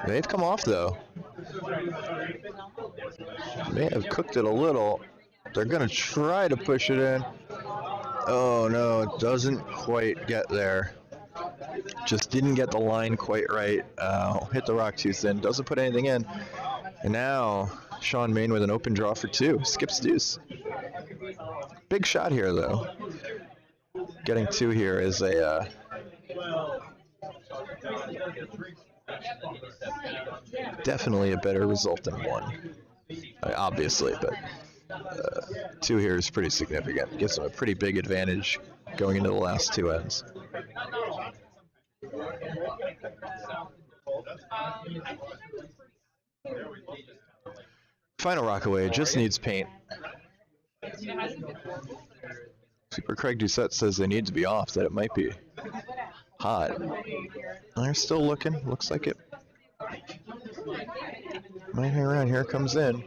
They've come off though. May have cooked it a little. They're going to try to push it in. Oh no, it doesn't quite get there. Just didn't get the line quite right. Hit the rock too thin. Doesn't put anything in. And now Sean Mayne with an open draw for 2. Skips deuce. Big shot here though. Getting 2 here is a definitely a better result than 1. Obviously, but 2 here is pretty significant. Gives him a pretty big advantage going into the last 2 ends. Final Rockaway just needs paint. Super Craig Doucette says they need to be off, that it might be hot. They're still looking. Looks like it might hang around. Here it comes in.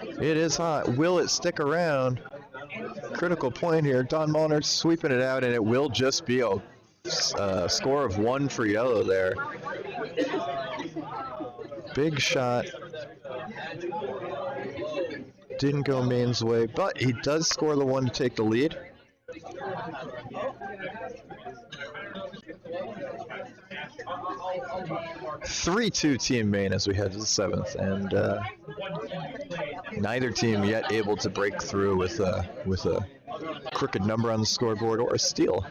It is hot. Will it stick around? Critical point here. Don Molnar sweeping it out, and it will just be a score of 1 for yellow there. Big shot. Didn't go Mayne's way, but he does score the 1 to take the lead. (3-2) Team Mayne as we head to the 7th, and neither team yet able to break through with a crooked number on the scoreboard or a steal.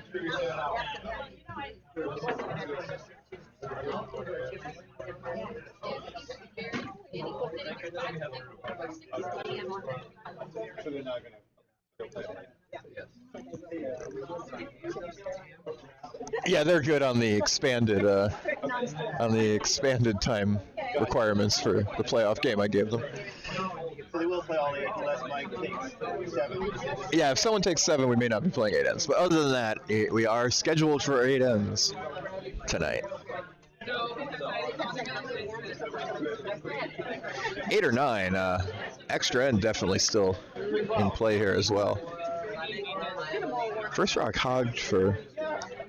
Yeah, they're good on the expanded time requirements for the playoff game I gave them. So they will play all 8 unless Mike takes 7. Yeah, if someone takes 7, we may not be playing 8 ends. But other than that, we are scheduled for 8 ends tonight. 8 or 9, extra end definitely still in play here as well. First rock hogged for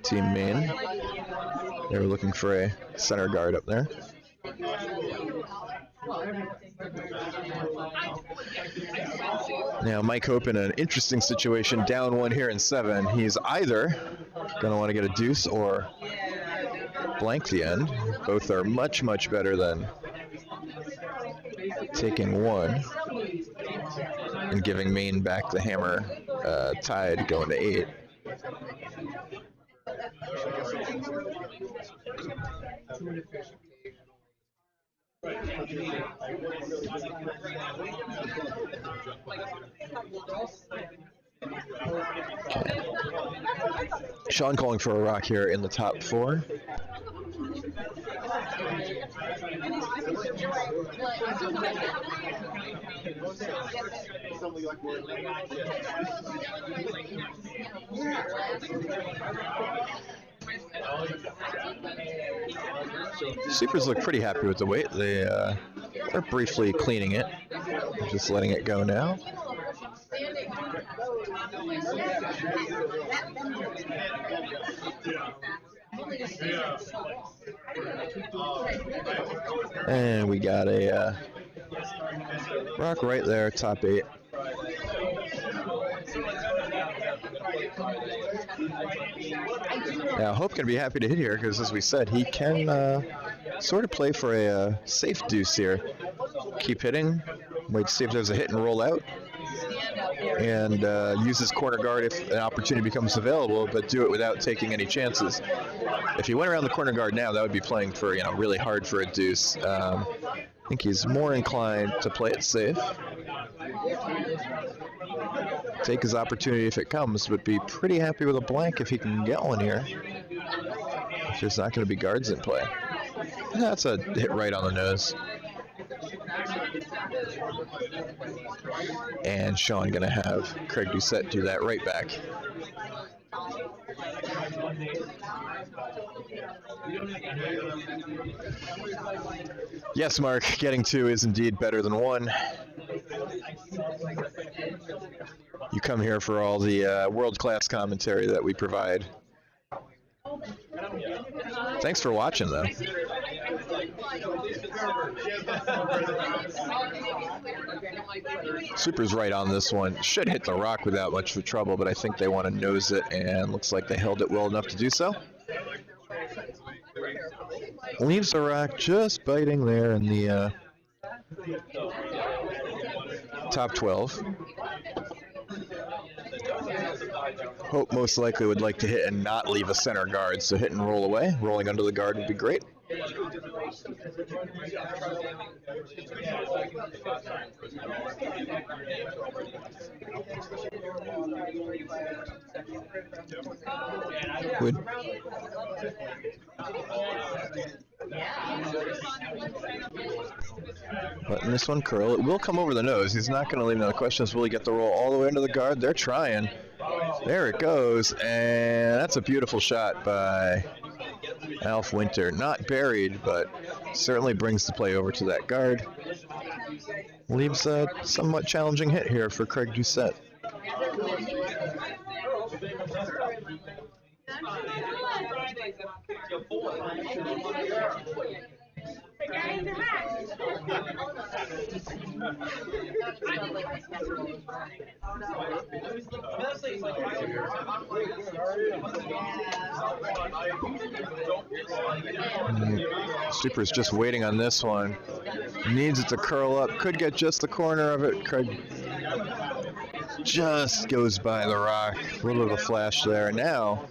Team Mayne. They were looking for a center guard up there. Now Mike Hope in an interesting situation, down 1 here in 7. He's either going to want to get a deuce or blank the end. Both are much, much better than taking 1 and giving Mayne back the hammer tied going to 8. Okay. Sean calling for a rock here in the top 4. Supers look pretty happy with the weight. They are briefly cleaning it, just letting it go now. And we got a rock right there, top 8. Now, Hope can be happy to hit here because, as we said, he can sort of play for a safe deuce here. Keep hitting, wait to see if there's a hit and roll out, and use his corner guard if an opportunity becomes available, but do it without taking any chances. If he went around the corner guard now, that would be playing for, really hard for a deuce. I think he's more inclined to play it safe. Take his opportunity if it comes, but be pretty happy with a blank if he can get one here. If there's not going to be guards in play. That's a hit right on the nose. And Sean going to have Craig Doucette do that right back. Yes, Mark, getting 2 is indeed better than 1. You come here for all the world-class commentary that we provide. Thanks for watching, though. Super's right on this one. Should hit the rock without much of trouble, but I think they want to nose it, and looks like they held it well enough to do so. Leaves the rock just biting there in the top 12. Hope most likely would like to hit and not leave a center guard, so hit and roll away. Rolling under the guard would be great. Would Letting this one curl. It will come over the nose. He's not going to leave. Now the question is, will he get the roll all the way into the guard? They're trying. There it goes, and that's a beautiful shot by Alf Winter. Not buried, but certainly brings the play over to that guard. Leaves a somewhat challenging hit here for Craig Doucette. Super's just waiting on this one. Needs it to curl up. Could get just the corner of it. Craig just goes by the rock. A little bit of a flash there. Now,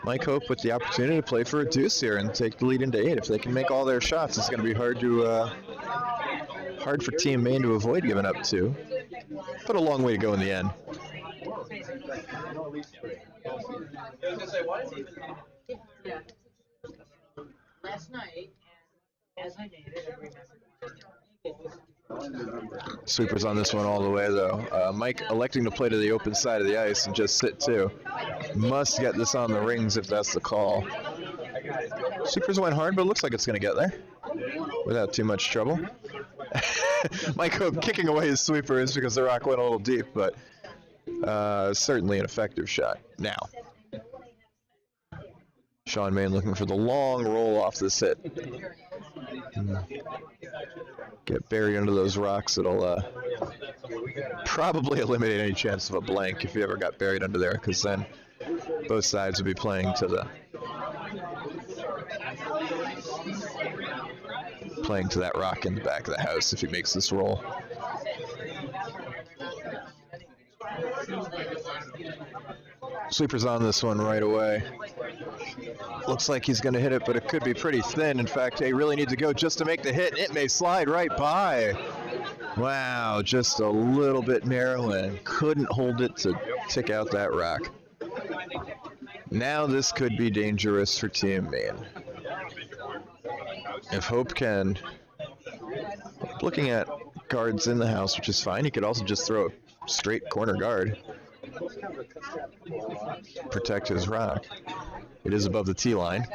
Mike Hope with the opportunity to play for a deuce here and take the lead into 8. If they can make all their shots, it's going to be hard for Team Mayne to avoid giving up 2. But a long way to go in the end. Last night, as I dated, I remember. Sweepers on this one all the way, though. Mike electing to play to the open side of the ice and just sit 2. Must get this on the rings if that's the call. Sweepers went hard, but it looks like it's going to get there without too much trouble. Mike Hope kicking away his sweepers because the rock went a little deep, but certainly an effective shot. Now, Sean Mayne looking for the long roll off this hit. Get buried under those rocks. It'll probably eliminate any chance of a blank if you ever got buried under there, because then both sides would be playing to that rock in the back of the house if he makes this roll. Sweeper's on this one right away. Looks like he's going to hit it, but it could be pretty thin. In fact, they really need to go just to make the hit. It may slide right by. Wow, just a little bit narrow and couldn't hold it to tick out that rock. Now this could be dangerous for Team Mayne. If Hope can, looking at guards in the house, which is fine, he could also just throw a straight corner guard. Protect his rock. It is above the tee line.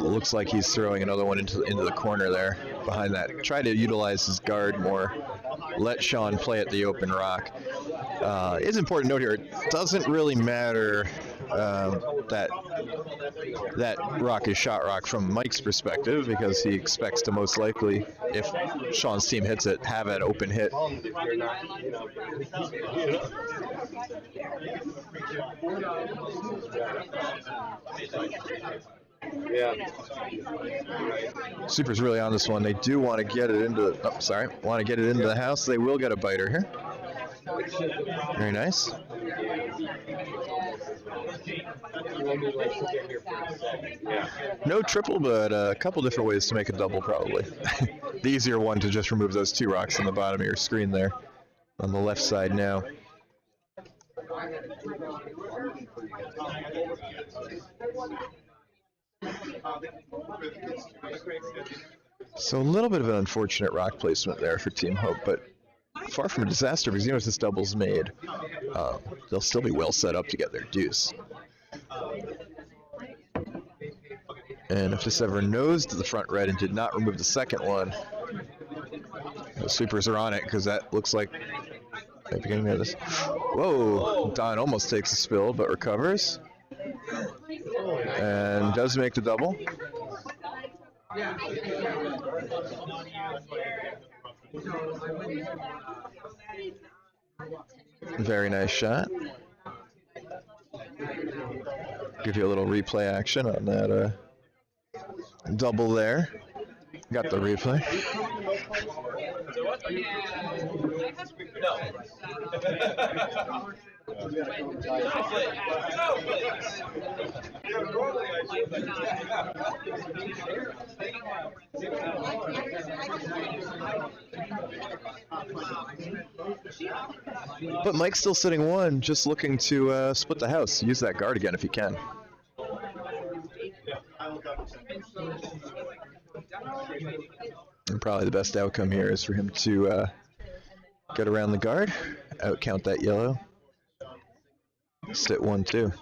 Looks like he's throwing another one into the corner there behind that. Try to utilize his guard more. Let Sean play at the open rock. It's important to note here, it doesn't really matter that rock is shot rock from Mike's perspective, because he expects to most likely, if Sean's team hits it, have an open hit. Yeah. Super's really on this one. They do want to get it into the house. They will get a biter here. Very nice. No triple, but a couple different ways to make a double, probably. The easier one to just remove those 2 rocks on the bottom of your screen there on the left side now. So a little bit of an unfortunate rock placement there for Team Hope, but far from a disaster, because even if this double's made, they'll still be well set up to get their deuce. And if this ever nosed to the front red and did not remove the second one, the sweepers are on it, because that looks like the beginning of this. Whoa, Don almost takes a spill, but recovers. And does make the double. Very nice shot. Give you a little replay action on that double there. Got the replay. But Mike's still sitting one, just looking to split the house. Use that guard again if he can. And probably the best outcome here is for him to get around the guard, outcount that yellow, sit 1-2.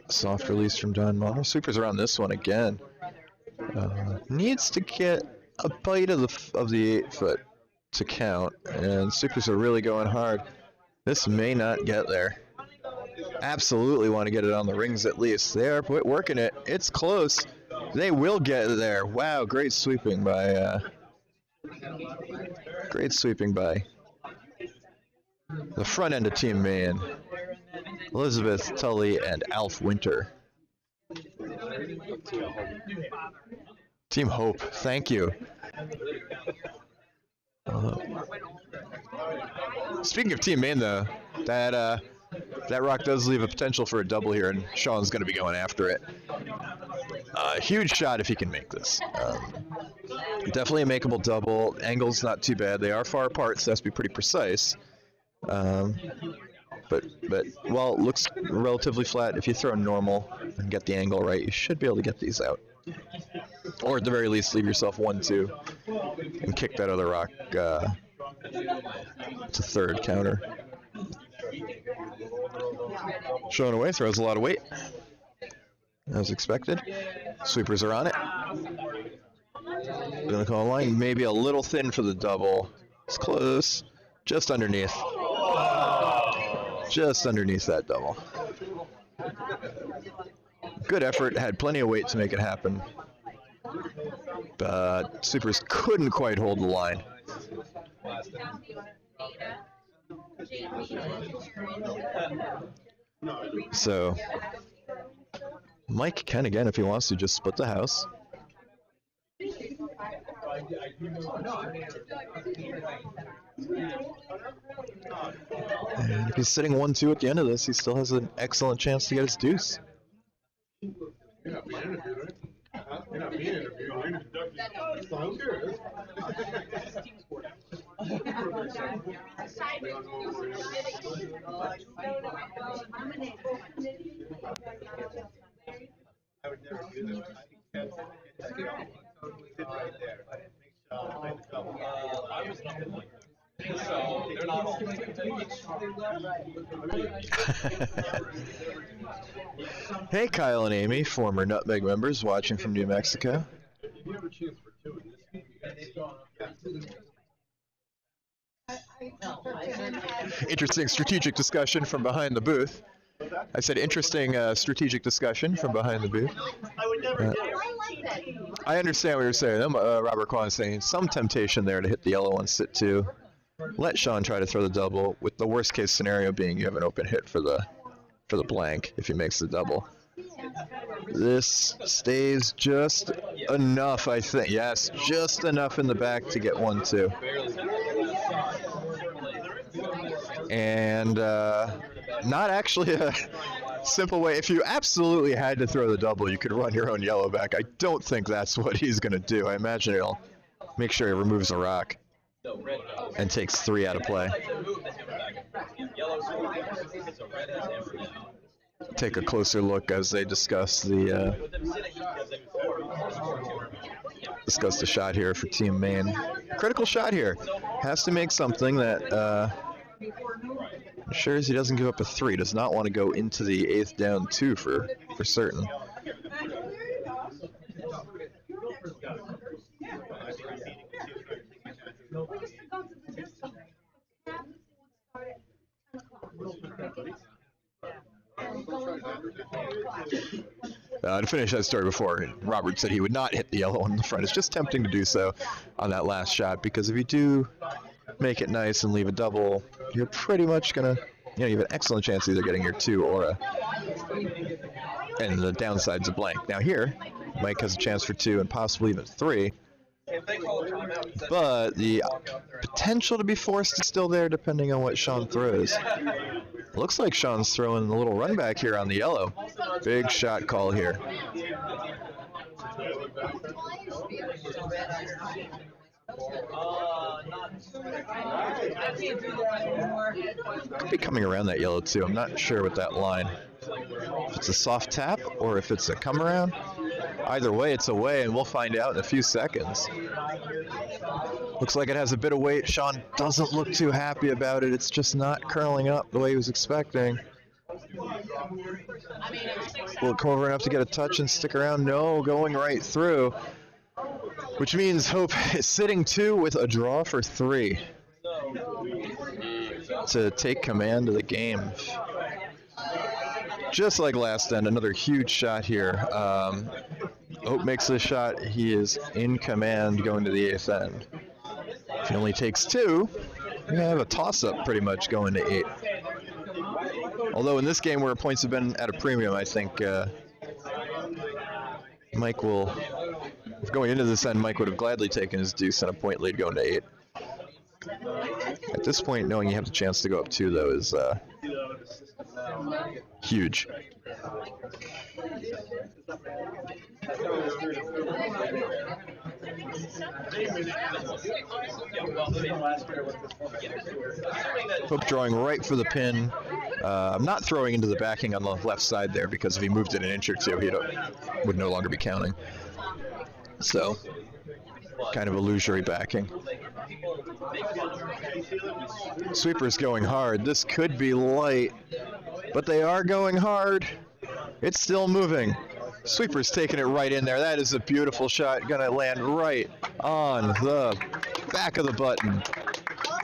Soft release from Don Mono. Sweepers are on this one again. Needs to get a bite of the 8-foot to count, and sweepers are really going hard. This may not get there. Absolutely want to get it on the rings at least. They are working it. It's close. They will get there. Wow, great sweeping by the front end of Team Mayne. Elizabeth Tully and Alf Winter. Team Hope, thank you. Speaking of Team Mayne, though, that rock does leave a potential for a double here, and Sean's going to be going after it. Huge shot if he can make this. Definitely a makeable double. Angle's not too bad. They are far apart, so that's to be pretty precise. But while it looks relatively flat, if you throw normal and get the angle right, you should be able to get these out. Or at the very least, leave yourself 1-2 and kick that other rock to third counter. Showing away, throws a lot of weight, as expected. Sweepers are on it. Gonna call a line, maybe a little thin for the double. It's close, just underneath. Just underneath that double. Good effort, had plenty of weight to make it happen. But Sweepers couldn't quite hold the line. So Mike can again, if he wants to, just split the house. And if he's sitting 1-2 at the end of this, he still has an excellent chance to get his deuce. I would never do this. Right there. I was nothing like that. So they're not all. Hey, Kyle and Amy, former Nutmeg members watching from New Mexico. Interesting strategic discussion from behind the booth. I said interesting strategic discussion from behind the booth. I would never I understand what you're saying. Robert Kwan is saying some temptation there to hit the yellow one, sit 2. Let Sean try to throw the double, with the worst case scenario being you have an open hit for the blank if he makes the double. This stays just enough, I think. Yes, just enough in the back to get 1-2. And not actually a simple way. If you absolutely had to throw the double, you could run your own yellow back. I don't think that's what he's going to do. I imagine he'll make sure he removes a rock and takes 3 out of play. Take a closer look as they discuss the shot here for Team Mayne. Critical shot here. Has to make something that ensures he doesn't give up a 3. Does not want to go into the 8th down 2 for certain. To finish that story before, Robert said he would not hit the yellow one in the front. It's just tempting to do so on that last shot, because if you do make it nice and leave a double, you're pretty much gonna, you have an excellent chance of either getting your 2 or a, and the downside's a blank. Now here, Mike has a chance for 2 and possibly even 3, but the potential to be forced is still there depending on what Sean throws. Looks like Sean's throwing a little run back here on the yellow. Big shot call here. Could be coming around that yellow too. I'm not sure with that line. If it's a soft tap or if it's a come around. Either way, it's away, and we'll find out in a few seconds. Looks like it has a bit of weight. Sean doesn't look too happy about it. It's just not curling up the way he was expecting. Will it come over enough to get a touch and stick around? No, going right through. Which means Hope is sitting 2 with a draw for 3 to take command of the game. Just like last end, another huge shot here. Hope makes this shot. He is in command going to the 8th end. If he only takes 2, we have a toss-up pretty much going to 8. Although in this game where points have been at a premium, I think Mike will, if going into this end, Mike would have gladly taken his deuce and a point lead going to 8. At this point, knowing you have the chance to go up 2, though, is huge. Hope drawing right for the pin. I'm not throwing into the backing on the left side there because if he moved it an inch or two, he would no longer be counting. So, kind of illusory backing. Sweeper's going hard. This could be light, but they are going hard. It's still moving. Sweeper's taking it right in there. That is a beautiful shot. Gonna land right on the back of the button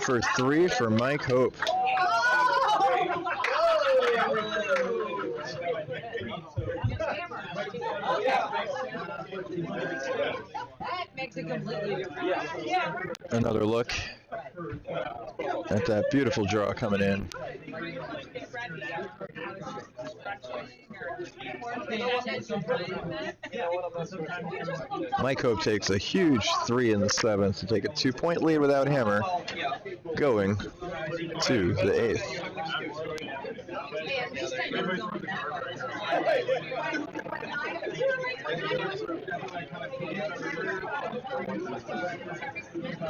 for 3 for Mike Hope. That makes it completely different. Another look at that beautiful draw coming in. Mike Hope takes a huge 3 in the 7th to take a 2-point lead without hammer, going to the 8th.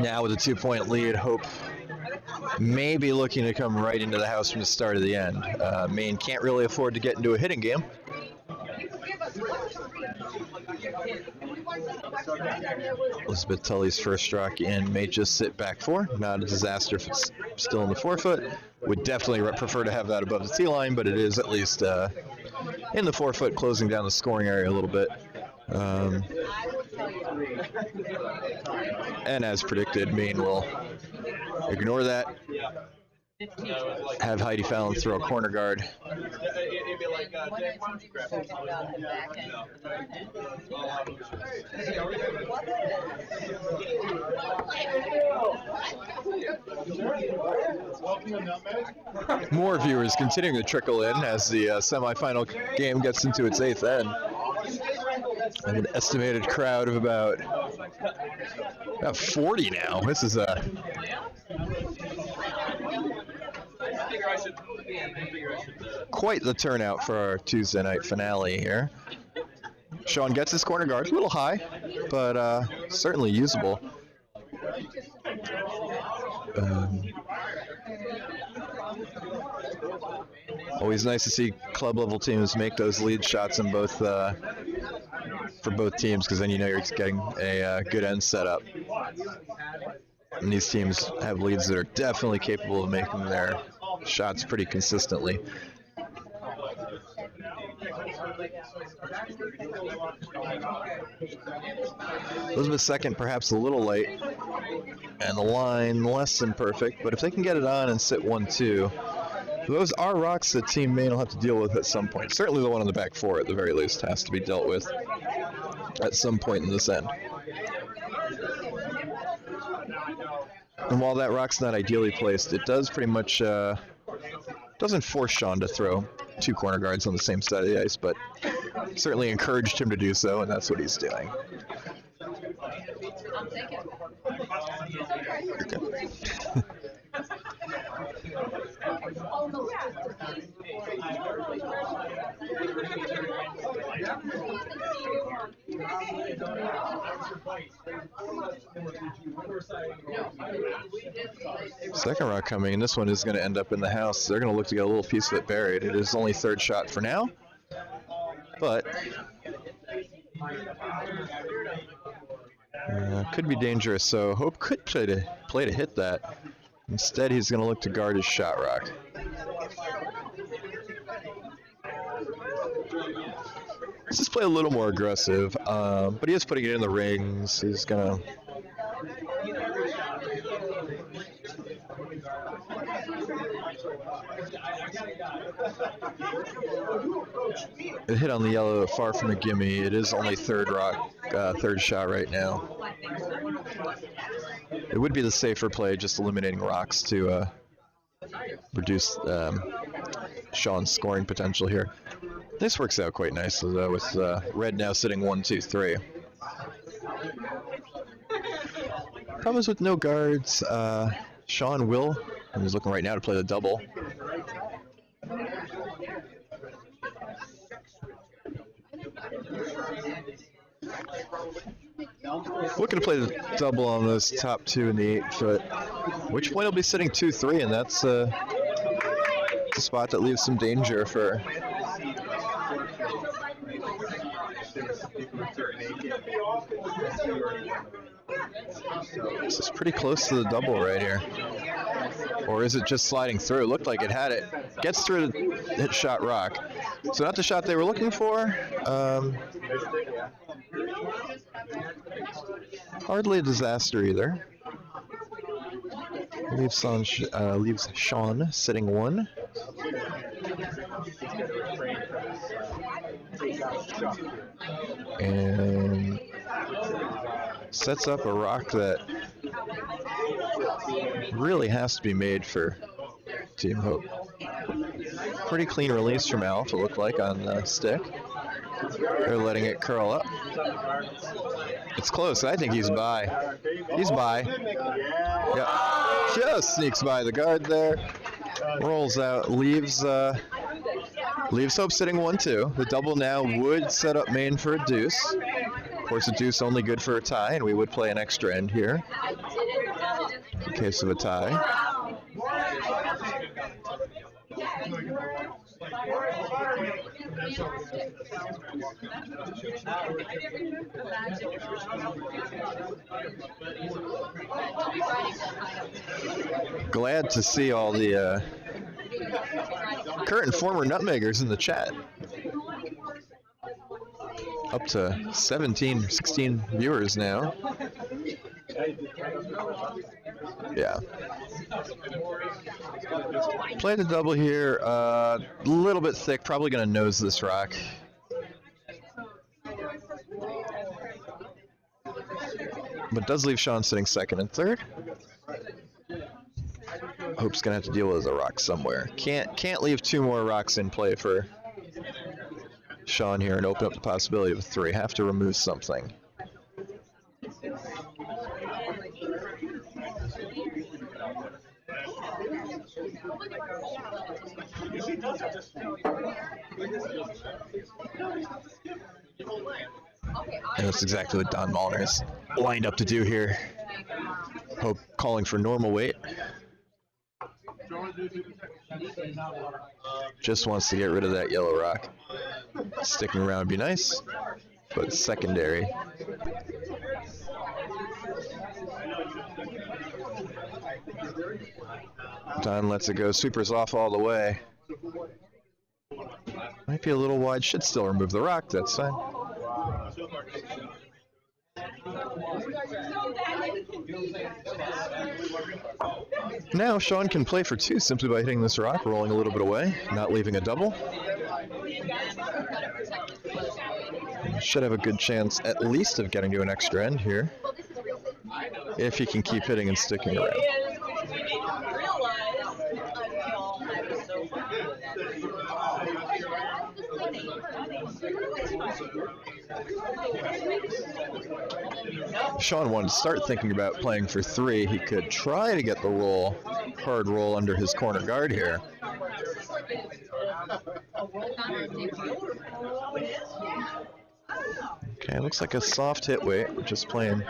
Now with a 2-point lead, Hope may be looking to come right into the house from the start of the end. Mayne can't really afford to get into a hitting game. Elizabeth Tully's first rock in may just sit back 4. Not a disaster if it's still in the 4-foot. Would definitely prefer to have that above the tee line, but it is at least in the 4-foot, closing down the scoring area a little bit. And as predicted, Mayne will ignore that. Have Heidi Fallon throw a corner guard. More viewers continuing to trickle in as the semifinal game gets into its 8th end. And an estimated crowd of about 40 now. This is quite the turnout for our Tuesday night finale here. Sean gets his corner guard, a little high, but certainly usable. Always nice to see club level teams make those lead shots in both for both teams, because then you know you're getting a good end setup. And these teams have leads that are definitely capable of making their shots pretty consistently. Elizabeth second, perhaps a little late, and the line less than perfect, but if they can get it on and sit 1-2, those are rocks that Team Mayne will have to deal with at some point. Certainly the one on the back 4 at the very least has to be dealt with at some point in this end. And while that rock's not ideally placed, it does pretty much doesn't force Sean to throw 2 corner guards on the same side of the ice, but certainly encouraged him to do so, and that's what he's doing. Second rock coming, and this one is going to end up in the house. They're going to look to get a little piece of it buried. It is only third shot for now, but could be dangerous. So Hope could play to hit that. Instead, he's going to look to guard his shot rock. Let's just play a little more aggressive, but he is putting it in the rings. He's going to... It hit on the yellow, far from a gimme. It is only third shot right now. It would be the safer play, just eliminating rocks to reduce Sean's scoring potential here. This works out quite nicely though, with red now sitting 1, 2, 3. Problems with no guards. Sean will, and he's looking right now to play the double. Looking to play the double on those top two in the 8 foot, which point he'll be sitting 2, 3, and that's a spot that leaves some danger for. This is pretty close to the double right here. Or is it just sliding through? It looked like it had it. Gets through to hit shot rock. So not the shot they were looking for. Hardly a disaster either. Leaves Sean sitting 1. And sets up a rock that really has to be made for Team Hope. Pretty clean release from Al to look like on the stick. They're letting it curl up. It's close. I think he's by. He's by. Yeah. Just sneaks by the guard there. Rolls out. Leaves Hope sitting 1, 2. The double now would set up Mayne for a deuce. Of course, a deuce only good for a tie, and we would play an extra end here in case of a tie. Glad to see all the current and former nutmeggers in the chat. Up to 17, 16 viewers now. Yeah. Play the double here. A little bit thick. Probably going to nose this rock. But does leave Sean sitting second and third. Hope's going to have to deal with a rock somewhere. Can't leave 2 more rocks in play for Sean here and open up the possibility of a 3. Have to remove something. And that's exactly what Don Molinar is lined up to do here. Hope calling for normal weight. Just wants to get rid of that yellow rock. Sticking around would be nice, but secondary. Don lets it go. Supers off all the way. Might be a little wide. Should still remove the rock. That's fine. Now Sean can play for 2 simply by hitting this rock, rolling a little bit away, not leaving a double. Should have a good chance at least of getting to an extra end here, if he can keep hitting and sticking around. Sean wanted to start thinking about playing for 3. He could try to get the hard roll under his corner guard here. Okay, looks like a soft hit weight. We're just playing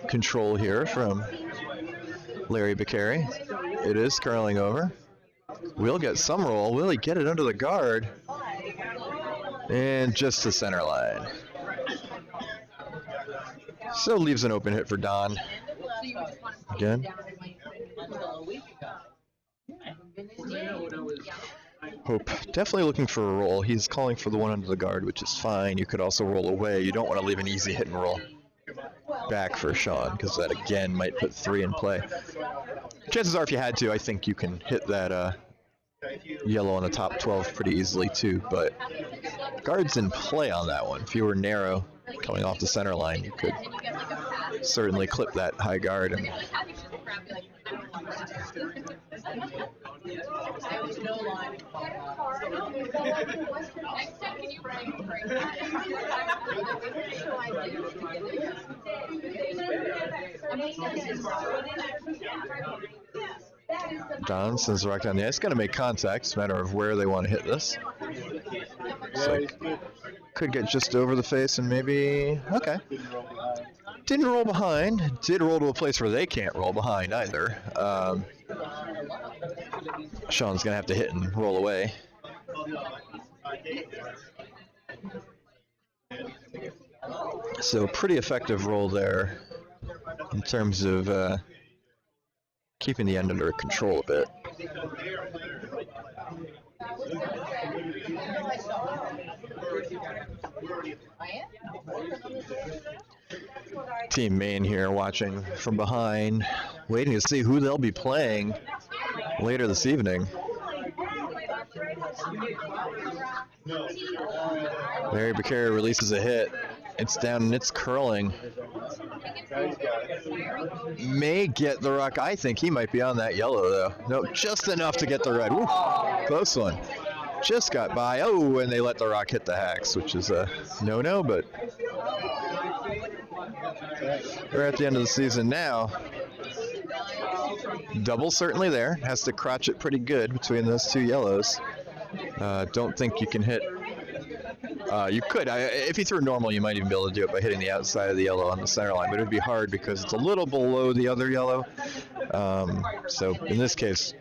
control here from Larry Beccari. It is curling over. Will get some roll. Will he get it under the guard? And just to center line. So leaves an open hit for Don. Again. Hope definitely looking for a roll. He's calling for the one under the guard, which is fine. You could also roll away. You don't want to leave an easy hit and roll back for Sean, because that again might put 3 in play. Chances are if you had to, I think you can hit that yellow on the top 12 pretty easily too, but guard's in play on that one. If you were narrow coming off the center line, you could certainly clip that high guard. And Don sends the rock down the ice. Going to make contact. It's a matter of where they want to hit this. So could get just over the face and maybe... Okay. Didn't roll behind. Did roll to a place where they can't roll behind either. Sean's going to have to hit and roll away. So pretty effective roll there in terms of keeping the end under control a bit. Team Mayne here watching from behind, waiting to see who they'll be playing later this evening. Larry Beccari releases a hit. It's down and it's curling. May get the rock. I think he might be on that yellow though. No, just enough to get the red. Woo, close one. Just got by. Oh, and they let the rock hit the hacks, which is a no-no, but we're at the end of the season now. Double certainly there. Has to crotch it pretty good between those two yellows. Don't think you can hit. You could. If you threw normal, you might even be able to do it by hitting the outside of the yellow on the center line, but it would be hard because it's a little below the other yellow. So in this case,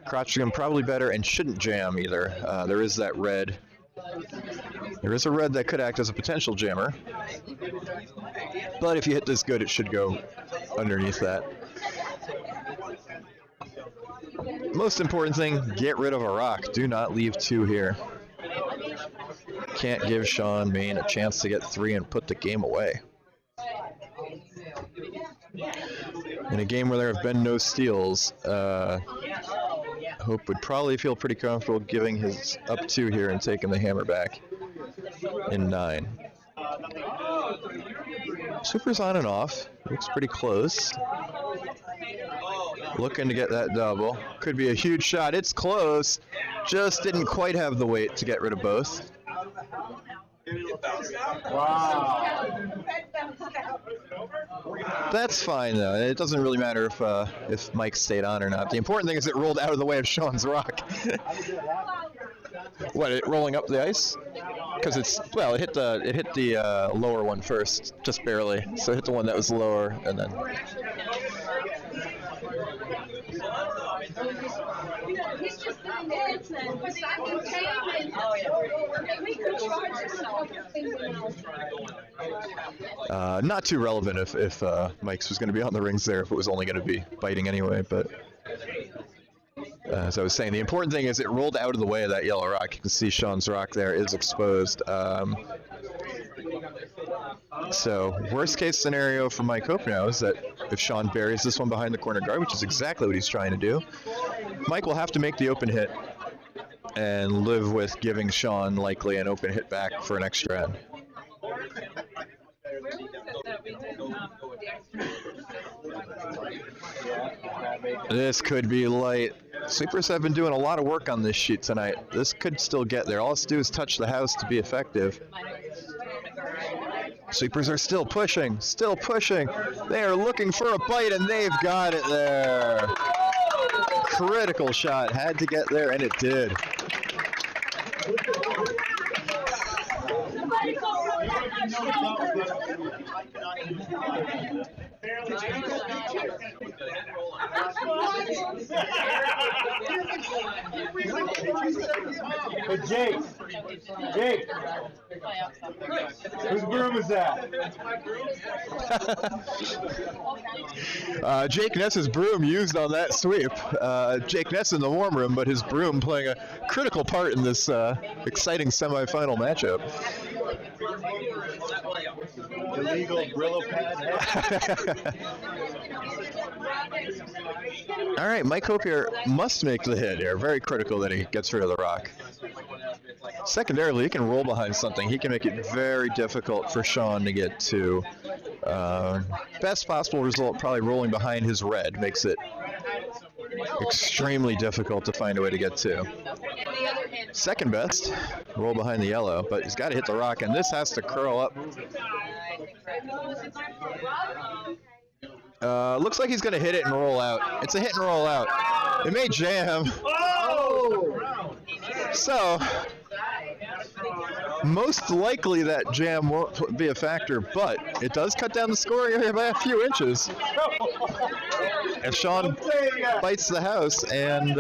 crotching them probably better and shouldn't jam either. There is that red. There is a red that could act as a potential jammer. But if you hit this good, it should go underneath that. Most important thing, get rid of a rock. Do not leave 2 here. Can't give Sean Mayne a chance to get 3 and put the game away. In a game where there have been no steals, Hope would probably feel pretty comfortable giving his up 2 here and taking the hammer back in 9. Super's on and off. Looks pretty close. Looking to get that double. Could be a huge shot. It's close. Just didn't quite have the weight to get rid of both. Wow. That's fine though. It doesn't really matter if Mike stayed on or not. The important thing is it rolled out of the way of Sean's rock. What? It rolling up the ice? Because it hit the lower one first, just barely. So it hit the one that was lower, and then. Not too relevant if Mike's was going to be on the rings there, if it was only going to be biting anyway, but as I was saying, the important thing is it rolled out of the way of that yellow rock. You can see Sean's rock there is exposed. So worst case scenario for Mike Hope now is that if Sean buries this one behind the corner guard, which is exactly what he's trying to do, Mike will have to make the open hit and live with giving Sean likely an open hit back for an extra end. This could be light. Sweepers have been doing a lot of work on this sheet tonight. This could still get there. All it's do is touch the house to be effective. Sweepers are still pushing, still pushing. They are looking for a bite, and they've got it there. Critical shot, had to get there, and it did. Hey, Jake, whose broom is that? Jake Ness's broom used on that sweep. Jake Ness in the warm room, but his broom playing a critical part in this exciting semifinal matchup. Illegal Brillo pad. All right, Mike Hope here must make the hit here. Very critical that he gets rid of the rock. Secondarily, he can roll behind something. He can make it very difficult for Sean to get to. Best possible result, probably rolling behind his red, makes it extremely difficult to find a way to get to. Second best, roll behind the yellow, but he's got to hit the rock, and this has to curl up. Looks like he's going to hit it and roll out. It's a hit and roll out. It may jam. So, most likely that jam won't be a factor, but it does cut down the scoring area by a few inches. If Sean bites the house and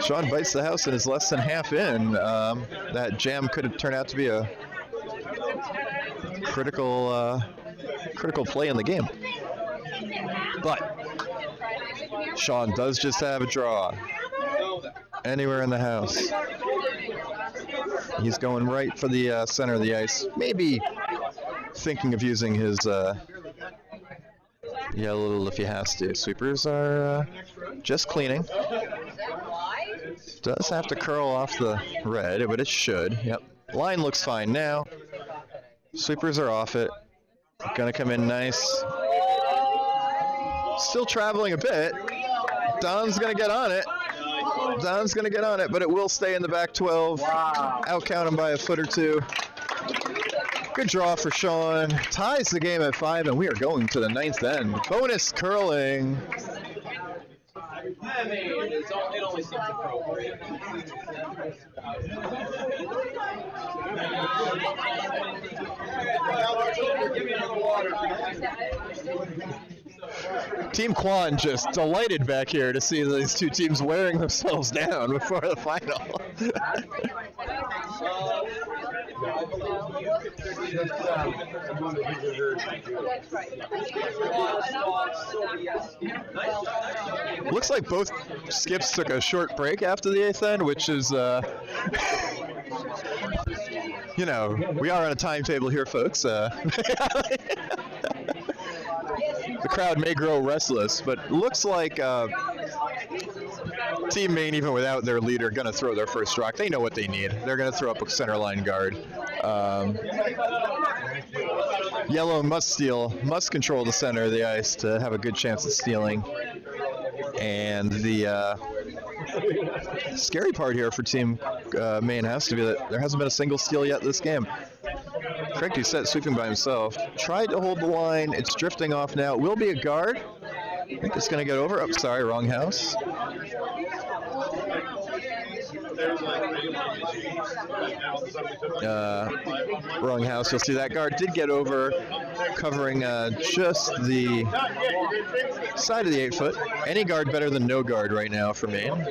Sean bites the house and is less than half in, that jam could turn out to be a critical play in the game. But Sean does just have a draw anywhere in the house. He's going right for the center of the ice. Maybe thinking of using his yellow if he has to. Sweepers are just cleaning. Does have to curl off the red, but it should. Yep. Line looks fine now. Sweepers are off it. Gonna come in nice. Still traveling a bit. Don's gonna get on it. Don's gonna get on it, but it will stay in the back 12. Wow. Outcount him by a foot or two. Good draw for Sean. Ties the game at 5, and we are going to the 9th end. Bonus curling. I mean, it only seems appropriate. Team Kwan just delighted back here to see these two teams wearing themselves down before the final. Looks like both skips took a short break after the 8th end, which is, you know, we are on a timetable here, folks. The crowd may grow restless, but looks like Team Mayne, even without their leader, going to throw their first rock. They know what they need. They're going to throw up a center line guard. Yellow must steal, must control the center of the ice to have a good chance of stealing. And the scary part here for Team Mayne has to be that there hasn't been a single steal yet this game. Craig Doucette sweeping by himself. Tried to hold the line. It's drifting off now. It will be a guard. I think it's going to get over. Oh, sorry, wrong house. Wrong house. You'll see that guard did get over, covering just the side of the 8-foot. Any guard better than no guard right now for Mayne.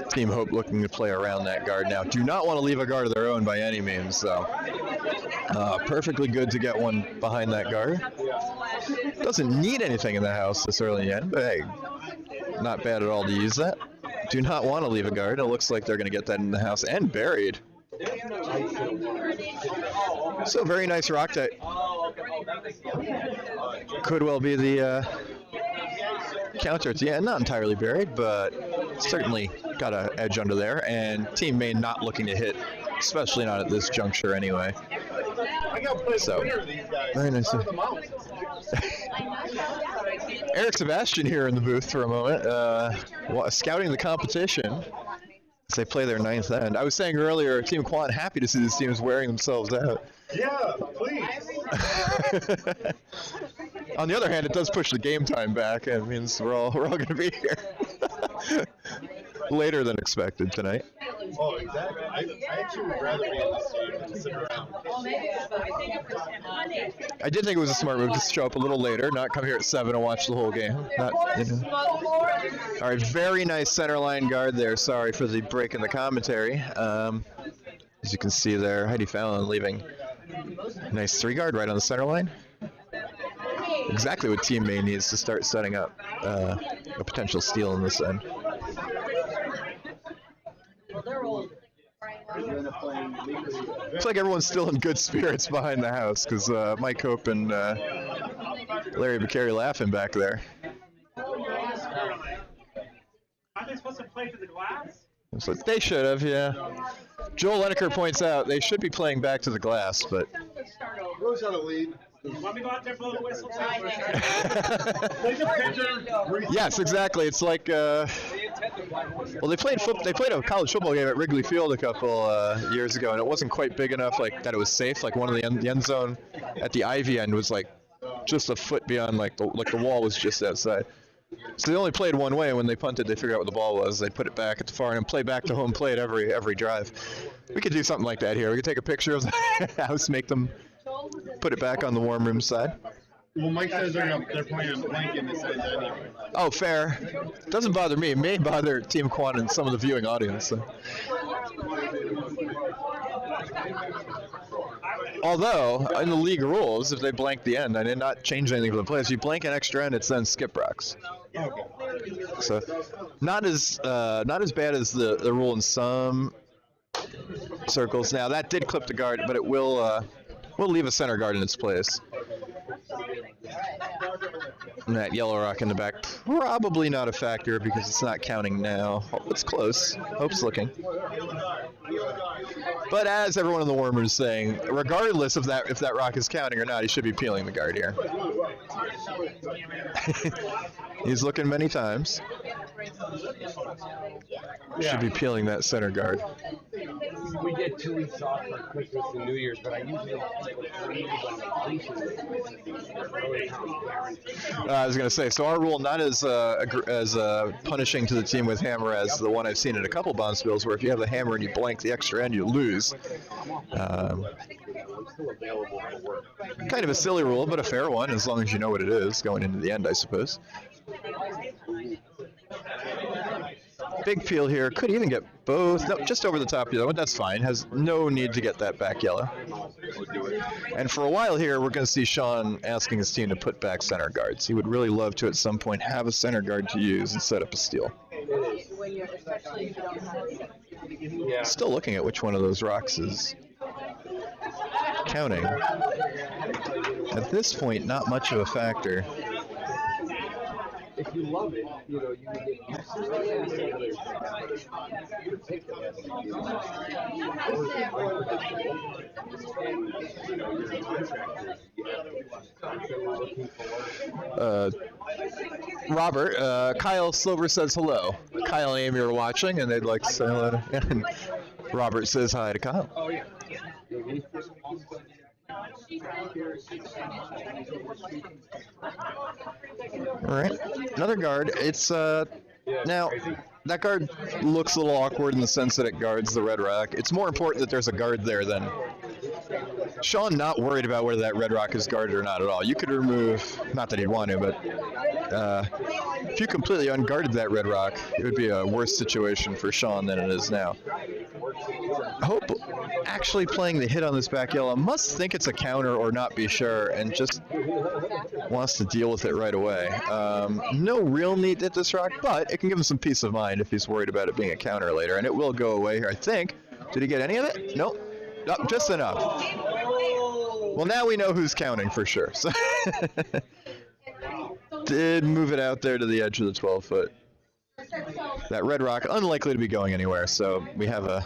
Team Hope looking to play around that guard now. Do not want to leave a guard of their own by any means, so perfectly good to get one behind that guard. Doesn't need anything in the house this early in, but hey, not bad at all to use that. Do not want to leave a guard. It looks like they're going to get that in the house and buried. So very nice rock type. Could well be the counter. Yeah, not entirely buried, but certainly got an edge under there. And Team Mayne not looking to hit, especially not at this juncture anyway. So, very nice. Eric Sebastian here in the booth for a moment, scouting the competition as they play their 9th end. I was saying earlier, Team Kwan happy to see these teams wearing themselves out. Yeah, please. On the other hand, it does push the game time back. It means we're all going to be here later than expected tonight. Oh, exactly. I actually would rather be in the seat than sit around. I did think it was a smart move to show up a little later, not come here at 7 and watch the whole game. Not, All right, very nice center line guard there. Sorry for the break in the commentary. As you can see there, Heidi Fallon leaving a nice 3 guard right on the center line. Exactly what Team Mayne needs to start setting up a potential steal in this end. Looks like everyone's still in good spirits behind the house because Mike Hope and Larry McCary laughing back there. Aren't they supposed to play to the glass? So they should have, yeah. Joel Lineker points out they should be playing back to the glass, but Rose out of lead. Want me to go out there, blow the whistle? yes, exactly. It's like well, they played a college football game at Wrigley Field a couple years ago, and it wasn't quite big enough like that it was safe. Like one of the end zone at the Ivy end was like just a foot beyond like the wall was just outside. So they only played one way, and when they punted, they figured out what the ball was. They'd put it back at the far end and play back to home plate every drive. We could do something like that here. We could take a picture of the house, make them put it back on the warm room side. Well, Mike says they're playing blank in this end anyway. Oh, fair. Doesn't bother me. It may bother Team Kwan and some of the viewing audience. So. Although, in the league rules, if they blank the end, I did not change anything for the players. If you blank an extra end, it's then skip rocks. So, not as bad as the rule in some circles. Now, that did clip the guard, but it will leave a center guard in its place. And that yellow rock in the back, probably not a factor because it's not counting now. It's close. Hope's looking. But as everyone in the warm room is saying, regardless of that, if that rock is counting or not, he should be peeling the guard here. He's looking many times. Should be peeling that center guard. We get 2 weeks off for Christmas and New Year's, but I usually don't leave on vacation. I was going to say, so our rule not as punishing to the team with hammer as the one I've seen in a couple bond spills, where if you have the hammer and you blank the extra end, you lose. Kind of a silly rule, but a fair one, as long as you know what it is going into the end, I suppose. Big peel here, could even get both, no, just over the top of the other one, that's fine, has no need to get that back yellow. And for a while here, we're going to see Sean asking his team to put back center guards. He would really love to at some point have a center guard to use and set up a steal. Still looking at which one of those rocks is counting. At this point, not much of a factor. If you love it, you know, you can get used to it. Robert, Kyle Silver says hello. Kyle and Amy are watching, and they'd like to say hello to and Robert says hi to Kyle. Oh, yeah. All right, another guard. It's now that guard looks a little awkward in the sense that it guards the red rock. It's more important that there's a guard there than Sean. Not worried about whether that red rock is guarded or not at all. You could remove, not that he'd want to, but if you completely unguarded that red rock, it would be a worse situation for Sean than it is now. Hope actually playing the hit on this back yellow must think it's a counter or not be sure and just wants to deal with it right away. No real need to hit this rock, but it can give him some peace of mind if he's worried about it being a counter later, and it will go away here, I think. Did he get any of it? Nope. Nope, just enough. Well, now we know who's counting for sure. So did move it out there to the edge of the 12-foot. That red rock, unlikely to be going anywhere, so we have a...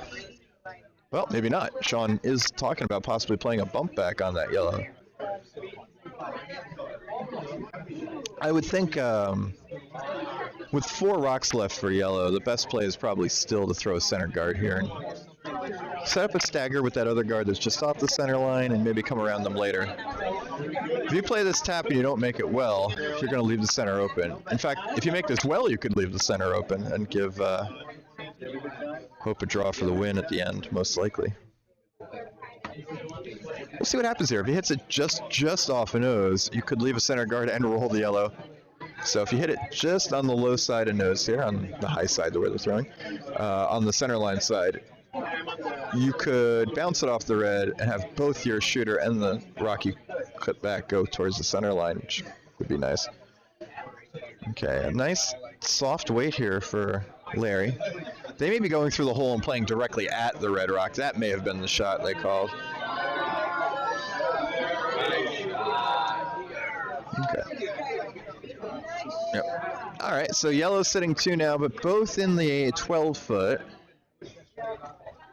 Well, maybe not. Sean is talking about possibly playing a bump back on that yellow. I would think with 4 rocks left for yellow, the best play is probably still to throw a center guard here and set up a stagger with that other guard that's just off the center line and maybe come around them later. If you play this tap and you don't make it well, you're going to leave the center open. In fact, if you make this well, you could leave the center open and give hope a draw for the win at the end, most likely. We'll see what happens here. If he hits it just off a nose, you could leave a center guard and roll the yellow. So if you hit it just on the low side of nose here, on the high side the way they're throwing, on the center line side, you could bounce it off the red and have both your shooter and the rock you cut back go towards the center line, which would be nice. Okay, a nice soft weight here for Larry. They may be going through the hole and playing directly at the red rock. That may have been the shot they called. Okay. Yep. All right, so yellow's sitting 2 now, but both in the 12-foot.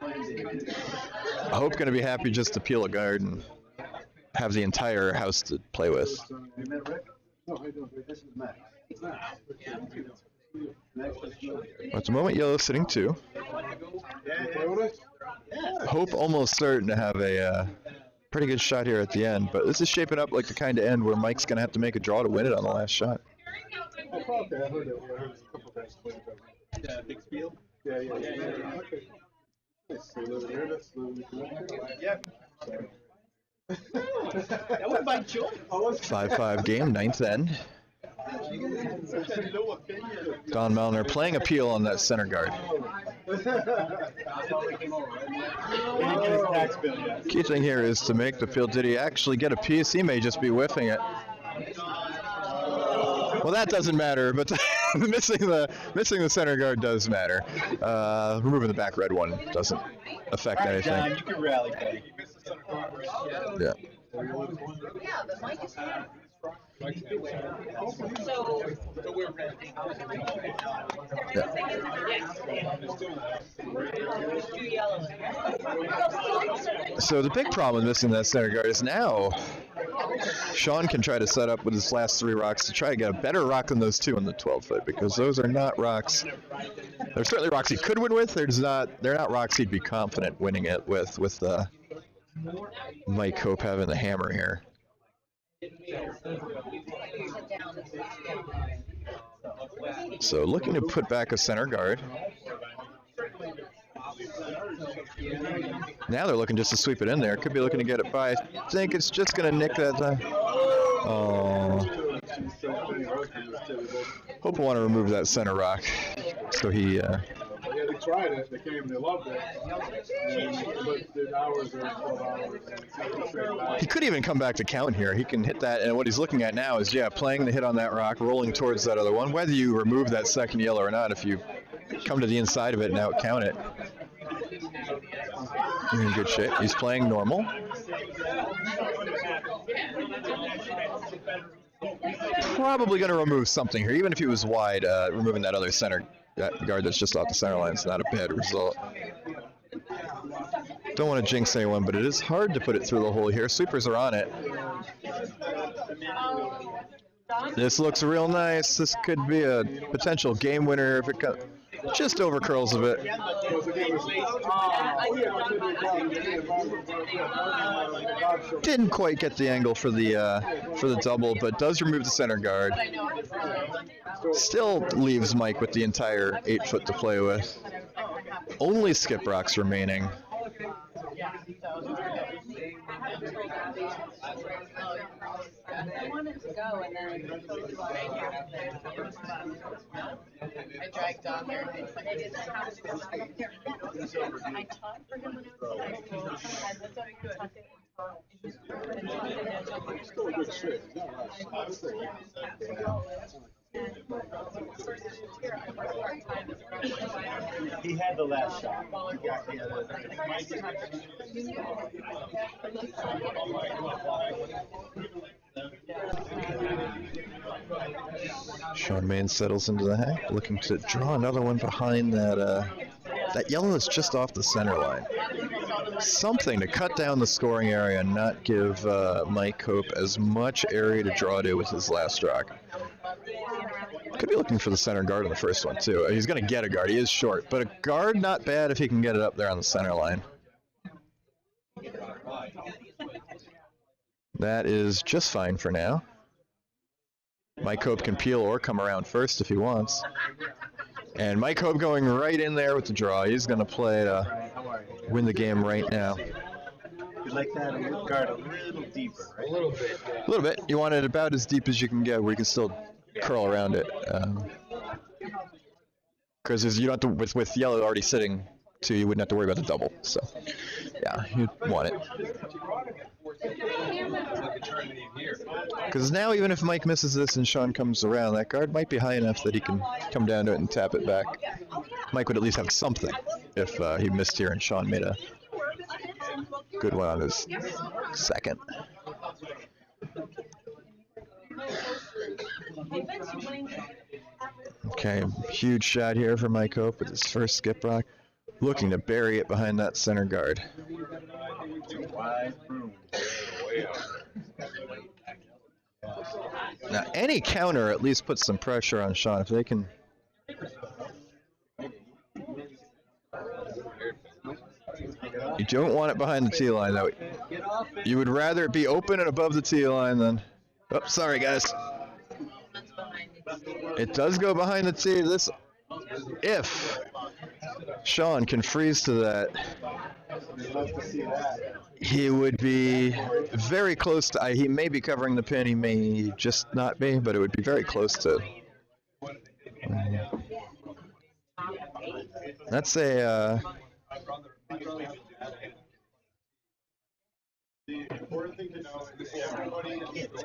I hope going to be happy just to peel a guard and have the entire house to play with. At the moment, yellow's sitting 2. Hope almost certain to have a pretty good shot here at the end, but this is shaping up like the kind of end where Mike's going to have to make a draw to win it on the last shot. Big spiel? Yeah. That was my choice. 5-5 game, 9th end. Don Melner playing appeal on that center guard. Key thing here is to make the field. Did he actually get a piece? He may just be whiffing it. Well, that doesn't matter, but missing the center guard does matter. Removing the back red one doesn't affect anything. John, you can rally, buddy. Yeah. So the big problem with missing that center guard is now Sean can try to set up with his last 3 rocks to try to get a better rock than those 2 in the 12-foot, because those are not rocks. They're certainly rocks he could win with. They're not rocks he'd be confident winning it with Mike Hope having the hammer here. So looking to put back a center guard. Now they're looking just to sweep it in there. Could be looking to get it by. I think it's just going to nick that time. Oh. Hope I want to remove that center rock. So he... Yeah, they tried it. They came. They loved it. But the hours are 12 hours. He could even come back to count here. He can hit that, and what he's looking at now is, playing the hit on that rock, rolling towards that other one. Whether you remove that second yellow or not, if you come to the inside of it and out count it, you're in good shape. He's playing normal. Probably going to remove something here, even if he was wide. Removing that other center guard that's just off the center line is not a bad result. Don't want to jinx anyone, but it is hard to put it through the hole here. Sweepers are on it. This looks real nice. This could be a potential game winner if it just over curls a bit. Didn't quite get the angle for the double, but does remove the center guard. Still leaves Mike with the entire 8-foot to play with. Only skip rocks remaining. I wanted to go, and then I dragged on there. And it's like I didn't have to go. I taught for him when I was I looked up and tucked it and Still a good shit. He had the last shot. Sean Mayne settles into the hang, looking to draw another one behind that. That yellow is just off the center line. Something to cut down the scoring area and not give Mike Hope as much area to draw to with his last rock. Could be looking for the center guard in the first one, too. He's going to get a guard. He is short, but a guard, not bad if he can get it up there on the center line. That is just fine for now. Mike Hope can peel or come around first if he wants. And Mike Hope going right in there with the draw. He's going to play to win the game right now. You like that guard a little deeper, right? A little bit. A little bit. You want it about as deep as you can get, where you can still curl around it. Because you don't have to, with yellow already sitting, too, you wouldn't have to worry about the double. So, yeah, you'd want it. Because now, even if Mike misses this and Sean comes around, that guard might be high enough that he can come down to it and tap it back. Mike would at least have something if he missed here and Sean made a good one on his second. Okay, huge shot here for Mike Hope with his first skip rock. Looking to bury it behind that center guard. Now, any counter at least puts some pressure on Sean. If they can... You don't want it behind the tee line, though. You would rather it be open and above the tee line than... Oh, sorry, guys. It does go behind the tee. This, if Sean can freeze to that, he would be very close to... he may be covering the pin, he may just not be, but it would be very close to... That's a...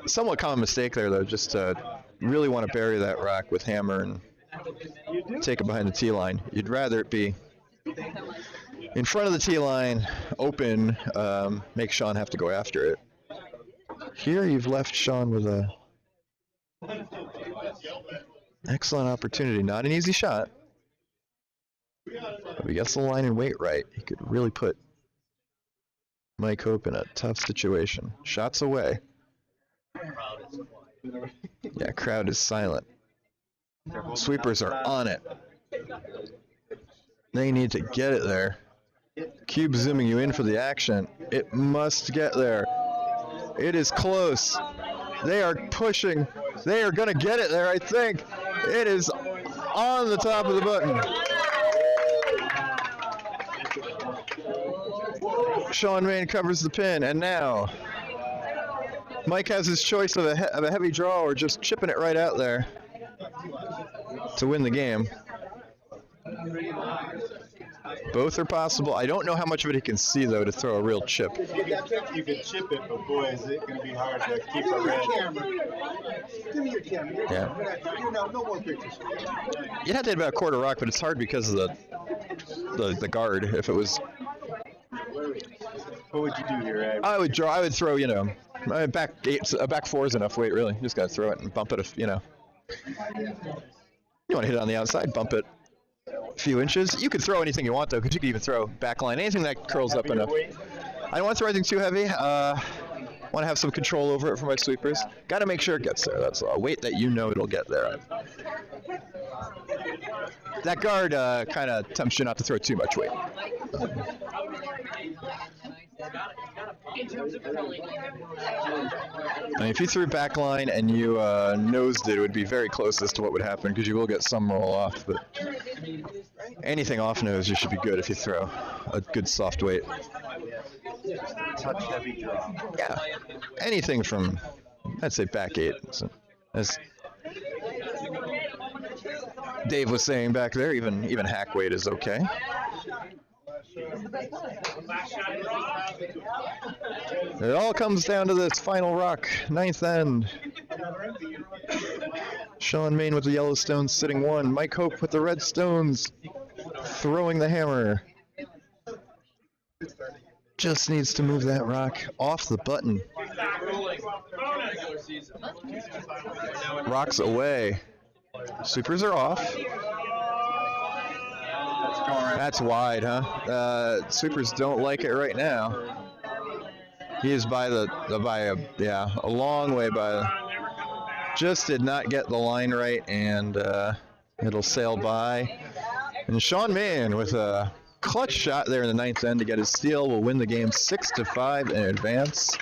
somewhat common mistake there, though, just to really want to bury that rock with hammer and take it behind the tee line. You'd rather it be in front of the tee line, open, make Sean have to go after it. Here you've left Sean with a excellent opportunity. Not an easy shot. If he gets the line and weight right, he could really put Mike Hope in a tough situation. Shots away. Yeah, crowd is silent. Sweepers are on it. They need to get it there. Cube zooming you in for the action. It must get there. It is close. They are pushing. They are going to get it there, I think. It is on the top of the button. Sean Mayne covers the pin, and now Mike has his choice of a heavy draw or just chipping it right out there to win the game. Both are possible. I don't know how much of it he can see, though, to throw a real chip. You can chip it, but boy, is it going to be hard to keep a red. Give me your camera. Yeah. No more pictures. You'd have to hit about a quarter rock, but it's hard because of the guard. If it was... What would you do here, I would draw. I would throw, back eight, back four is enough weight, really. You just got to throw it and bump it, You want to hit it on the outside, bump it a few inches. You could throw anything you want, though, because you could even throw back line, anything that curls up enough. I don't want to throw anything too heavy. Want to have some control over it for my sweepers. Got to make sure it gets there. That's all. Weight that it'll get there. That guard kind of tempts you not to throw too much weight. I mean, if you threw back line and you nosed it would be very close as to what would happen, because you will get some roll off, but anything off nose, you should be good if you throw a good soft weight. Touch heavy draw. Yeah, anything from, I'd say, back eight. So, as Dave was saying back there, even hack weight is okay. It all comes down to this final rock, ninth end. Sean Mayne with the yellow stones sitting one. Mike Hope with the red stones throwing the hammer. Just needs to move that rock off the button. Rocks away. Sweepers are off. That's wide, huh? Sweepers don't like it right now. He is by a long way by. Just did not get the line right, and it'll sail by. And Sean Mayne with a clutch shot there in the ninth end to get his steal will win the game 6-5 and advance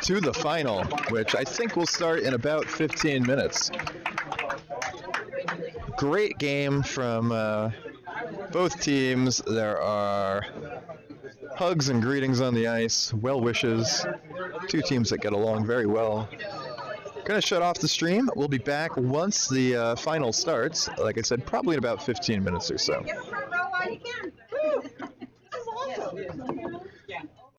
to the final, which I think will start in about 15 minutes. great game from both teams. There are hugs and greetings on the ice, well wishes. Two teams that get along very well. Gonna shut off the stream. We'll be back once the final starts. Like I said, probably in about 15 minutes or so. Get a front row while you can.